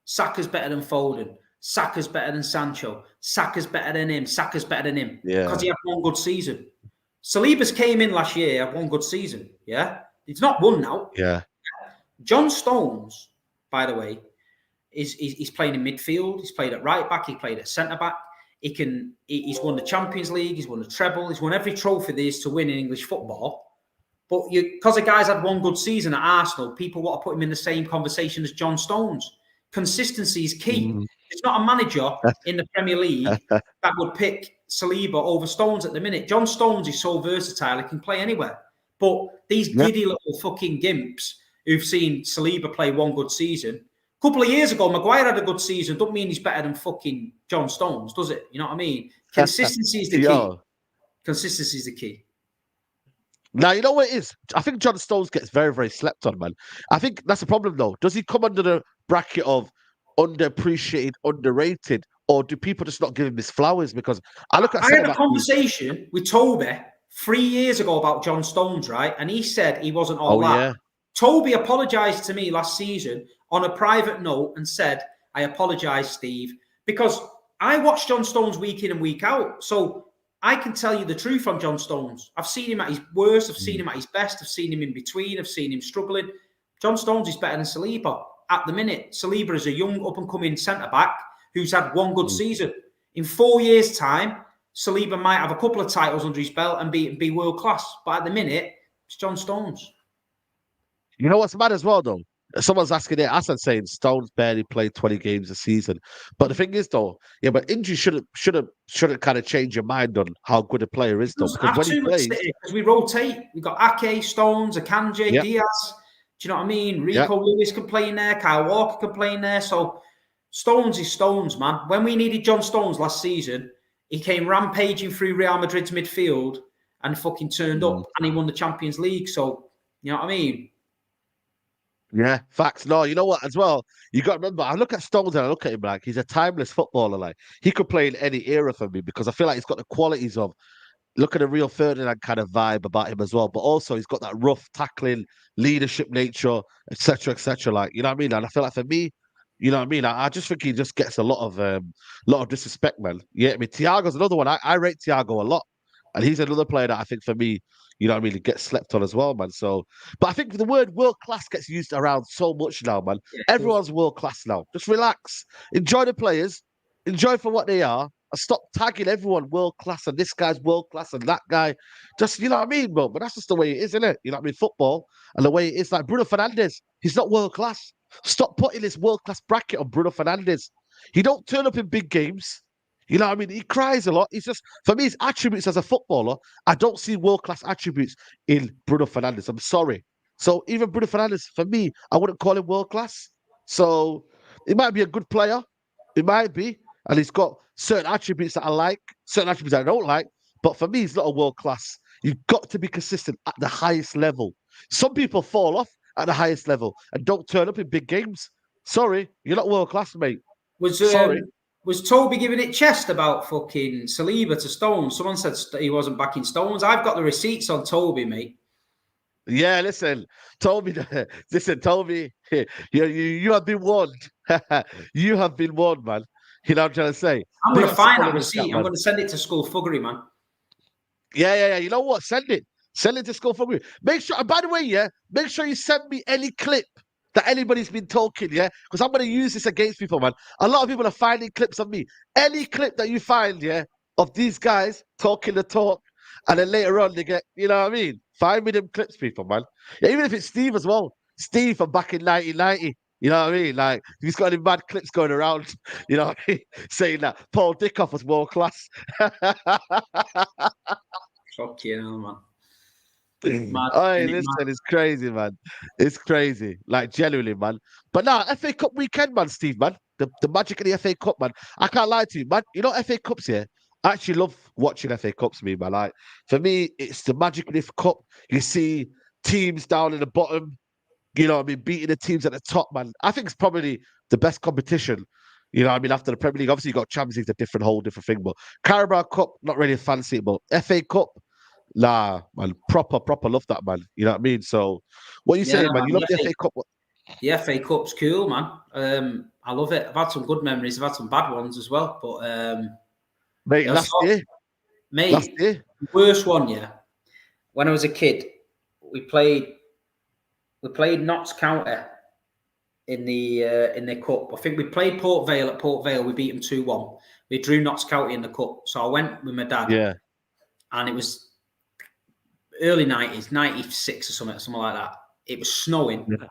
Saka's better than Foden. Saka's better than Sancho. Saka's better than him. Saka's better than him. Yeah. Because he had one good season. Saliba's came in last year, had one good season. Yeah. He's not won now. Yeah. John Stones, by the way, he's playing in midfield. He's played at right back. He played at centre back. He's won the Champions League. He's won the treble. He's won every trophy there is to win in English football. But because the guy's had one good season at Arsenal, people want to put him in the same conversation as John Stones. Consistency is key. There's not a manager in the Premier League that would pick Saliba over Stones at the minute. John Stones is so versatile, he can play anywhere. But these giddy little fucking gimps who've seen Saliba play one good season. A couple of years ago, Maguire had a good season. Don't mean he's better than fucking John Stones, does it? You know what I mean? Consistency is the key. Consistency is the key. Now, you know what it is? I think John Stones gets very, very slept on, man. I think that's the problem, though. Does he come under the bracket of underappreciated, underrated, or do people just not give him his flowers? Because I had a conversation with Toby 3 years ago about John Stones, right? And he said he wasn't all that. Yeah. Toby apologized to me last season on a private note and said, I apologize, Steve, because I watch John Stones week in and week out. So I can tell you the truth on John Stones. I've seen him at his worst. I've seen him at his best. I've seen him in between. I've seen him struggling. John Stones is better than Saliba at the minute. Saliba is a young up-and-coming centre-back who's had one good season. In 4 years' time, Saliba might have a couple of titles under his belt and be world-class. But at the minute, it's John Stones. You know what's mad as well, though? Someone's asking it. Hassan saying Stones barely played 20 games a season. But the thing is, though, yeah, but injury shouldn't kind of change your mind on how good a player is, though. Because when he plays, because we rotate, we've got Ake, Stones, Akanji, Diaz. Do you know what I mean? Rico Lewis can play in there. Kyle Walker can play in there. So Stones is Stones, man. When we needed John Stones last season, he came rampaging through Real Madrid's midfield and fucking turned up, and he won the Champions League. So you know what I mean? Yeah, facts. No, you know what? As well, you got to remember. I look at Stones and I look at him like he's a timeless footballer. Like he could play in any era for me because I feel like he's got the qualities of look at a real Ferdinand kind of vibe about him as well. But also he's got that rough tackling, leadership nature, etc., etc. Like you know what I mean. And I feel like for me, you know what I mean. I just think he just gets a lot of disrespect, man. Yeah, I mean Thiago's another one. I rate Thiago a lot, and he's another player that I think for me. You know what I mean? It gets slept on as well, man. So, but I think the word world class gets used around so much now, man. Yeah, everyone's world class now. Just relax, enjoy the players, enjoy for what they are, and stop tagging everyone world class and this guy's world class and that guy. Just you know what I mean, bro. But that's just the way it is, isn't it? You know what I mean? Football and the way it is. Like Bruno Fernandes, he's not world class. Stop putting this world-class bracket on Bruno Fernandes. He don't turn up in big games. You know what I mean? He cries a lot. He's just, for me, his attributes as a footballer, I don't see world-class attributes in Bruno Fernandes. I'm sorry. So even Bruno Fernandes, for me, I wouldn't call him world-class. So he might be a good player. It might be. And he's got certain attributes that I like, certain attributes that I don't like. But for me, he's not a world-class. You've got to be consistent at the highest level. Some people fall off at the highest level and don't turn up in big games. Sorry, you're not world-class, mate. Sorry. Was Toby giving it chest about fucking Saliba to Stones? Someone said he wasn't backing Stones. I've got the receipts on Toby, mate. Yeah, listen, Toby, Toby, you have been warned. You have been warned, man. You know what I'm trying to say? I'm going to find that receipt. I'm going to send it to Skull Fuggery, man. Yeah. You know what? Send it. Send it to Skull Fuggery. Make sure, by the way, yeah, make sure you send me any clip that anybody's been talking, yeah? Because I'm going to use this against people, man. A lot of people are finding clips of me. Any clip that you find, yeah, of these guys talking the talk, and then later on they get, you know what I mean? Find me them clips, people, man. Yeah, even if it's Steve as well. Steve from back in 1990. You know what I mean? Like, he's got any mad clips going around, you know what I mean? Saying that Paul Dickoff was world class. Fuck you, man. Listen, it's crazy, man. It's crazy. Like, genuinely, man. But now, FA Cup weekend, man, Steve, man. The magic of the FA Cup, man. I can't lie to you, man. You know, FA Cups here. I actually love watching FA Cups, me, man. Like, for me, it's the magic of the cup. You see teams down in the bottom, you know what I mean, beating the teams at the top, man. I think it's probably the best competition. You know what I mean, after the Premier League. Obviously, you got Champions League, a whole different thing. But Carabao Cup, not really fancy it. But FA Cup, nah, man, proper love that, man. You know what I mean? So, what are you saying, man? You love the FA Cup? The FA Cup's cool, man. I love it. I've had some good memories. I've had some bad ones as well. But mate, last year, the worst one, yeah. When I was a kid, we played Notts County in the cup. I think we played Port Vale at Port Vale. We beat them 2-1. We drew Notts County in the cup. So I went with my dad. Yeah. And it was early 90s, 96 or something like that. It was snowing. Yeah.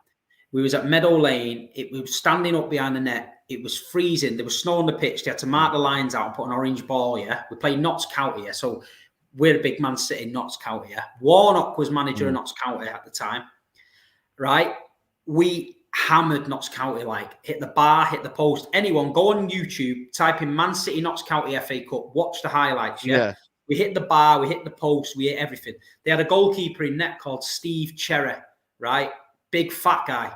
We was at Meadow Lane. We were standing up behind the net. It was freezing. There was snow on the pitch. They had to mark the lines out and put an orange ball, yeah. We played Notts County, yeah. So we're a big Man City, Notts County, yeah. Warnock was manager of Notts County at the time, right? We hammered Notts County, like hit the bar, hit the post. Anyone, go on YouTube, type in Man City, Notts County FA Cup, watch the highlights, yeah. We hit the bar, we hit the post, we hit everything. They had a goalkeeper in net called Steve Cherry, right? Big fat guy.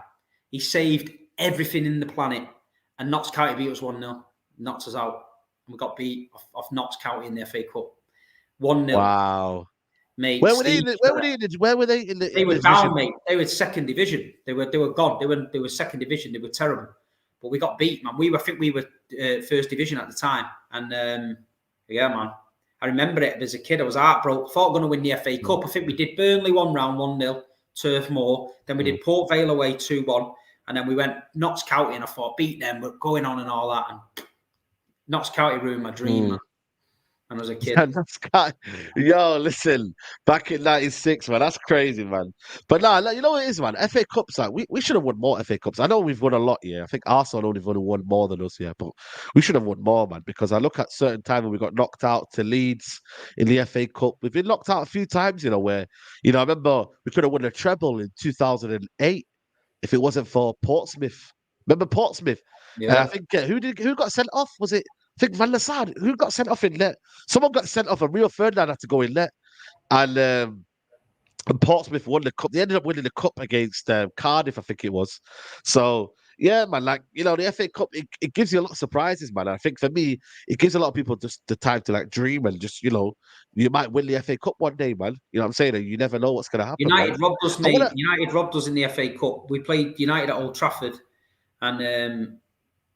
He saved everything in the planet. And Notts County beat us 1-0. Knocked us out. And we got beat off Notts County in the FA Cup. 1-0. Wow. Mate, where were they? Where were they in the? They were down, mate. They were second division. They were gone. They were second division. They were terrible. But we got beat, man. I think we were first division at the time. And yeah, man. I remember it as a kid. I was heartbroken. Thought going to win the FA Cup. I think we did Burnley one round, 1-0, Turf Moor. Then we did Port Vale away 2-1. And then we went Notts County, and I thought, beat them, we're going on and all that. And Notts County ruined my dream, man. When I was a kid. Yo, listen, back in 96, man, that's crazy, man. But nah, you know what it is, man? FA Cups, like, we should have won more FA Cups. I know we've won a lot, yeah. I think Arsenal only won more than us, yeah. But we should have won more, man, because I look at certain times when we got knocked out to Leeds in the FA Cup. We've been knocked out a few times, you know, where, you know, I remember we could have won a treble in 2008 if it wasn't for Portsmouth. Remember Portsmouth? Yeah. And I think who got sent off? Was it? I think Van der Sar, who got sent off in net? Someone got sent off, and Rio Ferdinand had to go in net. And Portsmouth won the cup. They ended up winning the cup against Cardiff, I think it was. So, yeah, man, like, you know, the FA Cup, it gives you a lot of surprises, man. I think for me, it gives a lot of people just the time to, like, dream and just, you know, you might win the FA Cup one day, man. You know what I'm saying? You never know what's going to happen. United robbed us, mate. United robbed us in the FA Cup. We played United at Old Trafford, and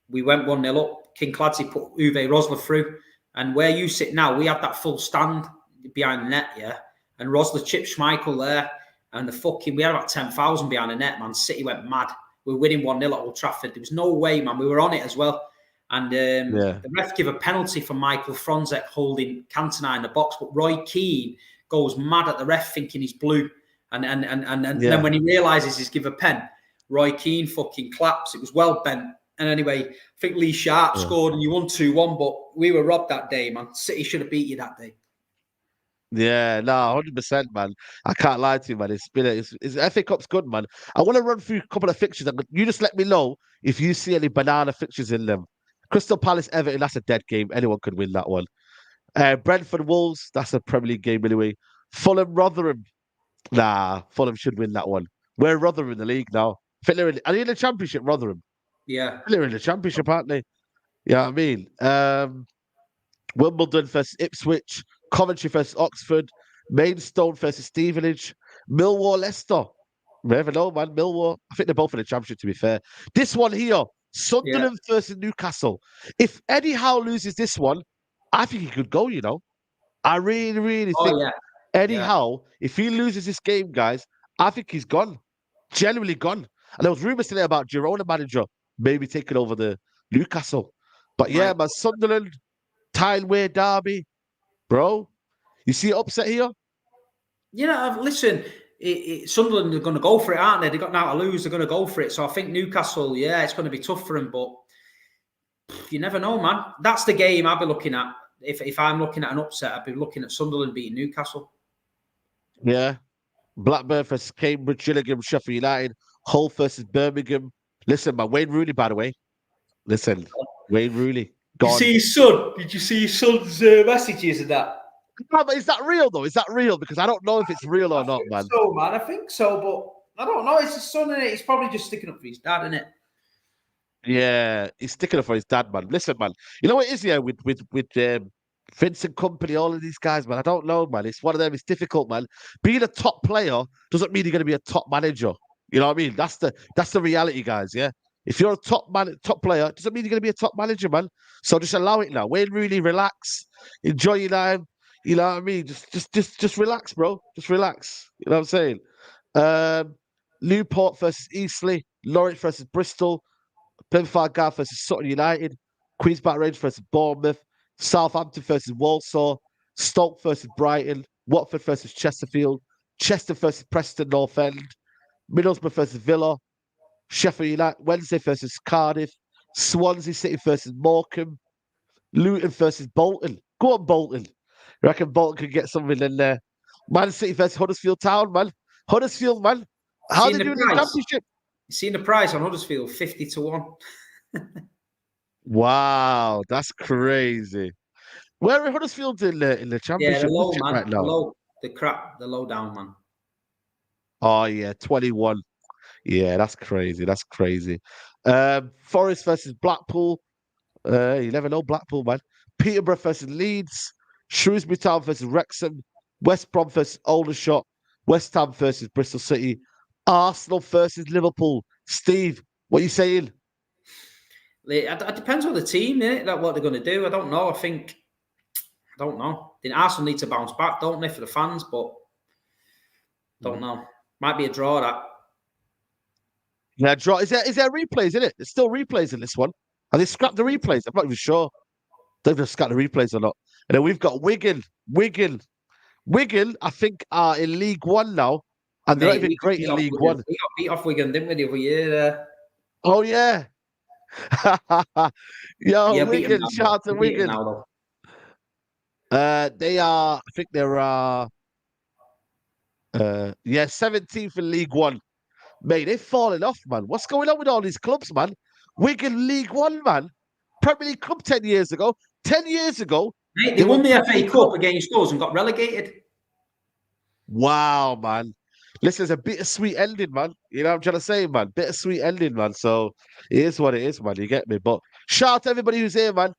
we went 1-0 up. King Clancy put Uwe Rosler through. And where you sit now, we had that full stand behind the net, yeah? And Rosler chipped Schmeichel there. And we had about 10,000 behind the net, man. City went mad. We were winning 1-0 at Old Trafford. There was no way, man. We were on it as well. And the ref gave a penalty for Michael Fronzek holding Cantona in the box. But Roy Keane goes mad at the ref thinking he's blue. And then when he realises he's given a pen, Roy Keane fucking claps. It was well bent. And anyway, I think Lee Sharp scored and you won 2-1, but we were robbed that day, man. City should have beat you that day. Yeah, no, 100%, man. I can't lie to you, man. It's FA Cup's good, man. I want to run through a couple of fixtures. You just let me know if you see any banana fixtures in them. Crystal Palace, Everton, that's a dead game. Anyone could win that one. Brentford, Wolves, that's a Premier League game anyway. Fulham, Rotherham. Nah, Fulham should win that one. We're Rotherham in the league now. I think are they in the Championship, Rotherham? Yeah. They're in the Championship, aren't they? You know what I mean? Wimbledon versus Ipswich, Coventry versus Oxford, Maidstone versus Stevenage, Millwall, Leicester. Never know, man. Millwall. I think they're both in the Championship, to be fair. This one here, Sunderland versus Newcastle. If Eddie Howe loses this one, I think he could go, you know. I really, really think Eddie Howe, if he loses this game, guys, I think he's gone. Genuinely gone. And there was rumours today about Girona manager maybe taking over the Newcastle. But yeah, man, Sunderland, Tideway Derby, bro. You see upset here? You know, listen, Sunderland are going to go for it, aren't they? They've got now to lose. They're going to go for it. So I think Newcastle, it's going to be tough for them. But you never know, man. That's the game I'll be looking at. If I'm looking at an upset, I'd be looking at Sunderland beating Newcastle. Yeah. Blackburn versus Cambridge, Gillingham, Sheffield United, Hull versus Birmingham. Listen, man, Wayne Rooney, by the way. Listen, Wayne Rooney. Did you see his son? Did you see his son's messages of that? No, but is that real, though? Is that real? Because I don't know if it's real or not, man. So, man, I think so, but I don't know. It's his son, innit? He's probably just sticking up for his dad, innit? Yeah, he's sticking up for his dad, man. Listen, man. You know what it is, yeah, with Vincent Company, all of these guys, man. I don't know, man. It's one of them. It's difficult, man. Being a top player doesn't mean you're going to be a top manager. You know what I mean? That's the reality, guys. Yeah. If you're a top player, doesn't mean you're going to be a top manager, man. So just allow it now. Wayne Rooney, relax, enjoy your time. You know what I mean? Just relax, bro. Just relax. You know what I'm saying? Newport versus Eastleigh, Norwich versus Bristol, Plymouth Argyle versus Sutton United, Queens Park Rangers versus Bournemouth, Southampton versus Walsall, Stoke versus Brighton, Watford versus Chesterfield, Chester versus Preston North End, Middlesbrough versus Villa, Sheffield United, Wednesday versus Cardiff, Swansea City versus Morecambe, Luton versus Bolton. Go on, Bolton. I reckon Bolton could get something in there. Man City versus Huddersfield Town, man. Huddersfield, man. How they do in the Championship? You seen the price on Huddersfield? 50-1. Wow, that's crazy. Where are Huddersfield in the Championship? Yeah, they're low, man. Right now? They're low down, man. Oh, yeah, 21. Yeah, that's crazy. That's crazy. Forest versus Blackpool. You never know, Blackpool, man. Peterborough versus Leeds. Shrewsbury Town versus Wrexham. West Brom versus Aldershot. West Ham versus Bristol City. Arsenal versus Liverpool. Steve, what are you saying? It depends on the team, innit? What they're going to do. I don't know. I don't know. Then Arsenal need to bounce back, don't they, for the fans? But don't know. Might be a draw, that. Yeah, draw. Is there replays in it? There's still replays in this one. Have they scrapped the replays? I'm not even sure. They've just scrapped the replays or not. And then we've got Wigan. Wigan, I think, are in League One now. And they're not even great in League One. We got beat off Wigan, didn't we, the other year? Oh, yeah. Yo, yeah, Wigan, shout out to Wigan. They are, I think there are, 17th in League One. Mate, they've fallen off, man. What's going on with all these clubs, man? Wigan League One, man. Premier League Cup 10 years ago. 10 years ago. Mate, they won the FA Cup against us and got relegated. Wow, man. Listen, it's a bittersweet ending, man. You know what I'm trying to say, man? Bittersweet ending, man. So it is what it is, man. You get me? But shout out to everybody who's here, man.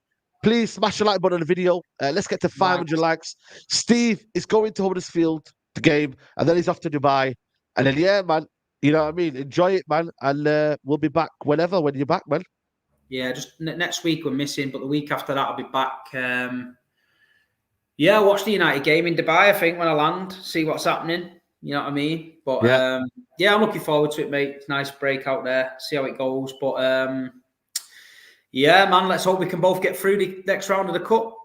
Please smash the like button on the video. Let's get to 500 likes. Steve is going to Huddersfield, the game, and then he's off to Dubai. And then, yeah, man, you know what I mean? Enjoy it, man. And we'll be back when you're back, man. Yeah, just next week we're missing, but the week after that I'll be back. Yeah, watch the United game in Dubai, I think, when I land, see what's happening. You know what I mean? But yeah, I'm looking forward to it, mate. It's a nice break out there. See how it goes. But yeah, man, let's hope we can both get through the next round of the cup.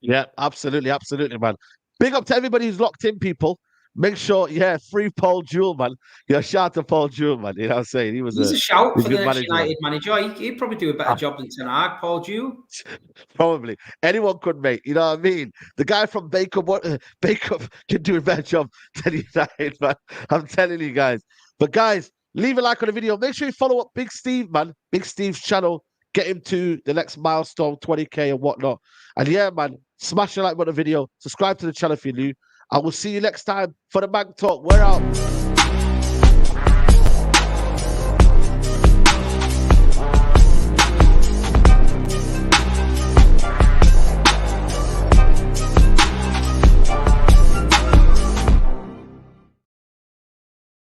Yeah, absolutely, man. Big up to everybody who's locked in, people. Make sure, free Paul Jewell, man. Shout out to Paul Jewell, man. You know what I'm saying? He was He's a shout for the good next manager, man. United manager. He'd probably do a better job than Ten Hag, Paul Jewell. Probably anyone could, mate. You know what I mean? The guy from Baker can do a better job than United, man. I'm telling you guys. But guys, leave a like on the video. Make sure you follow up Big Steve, man. Big Steve's channel. Get him to the next milestone, 20K and whatnot. And yeah, man, smash the like button on the video. Subscribe to the channel if you're new. I will see you next time for the Manc Talk. We're out.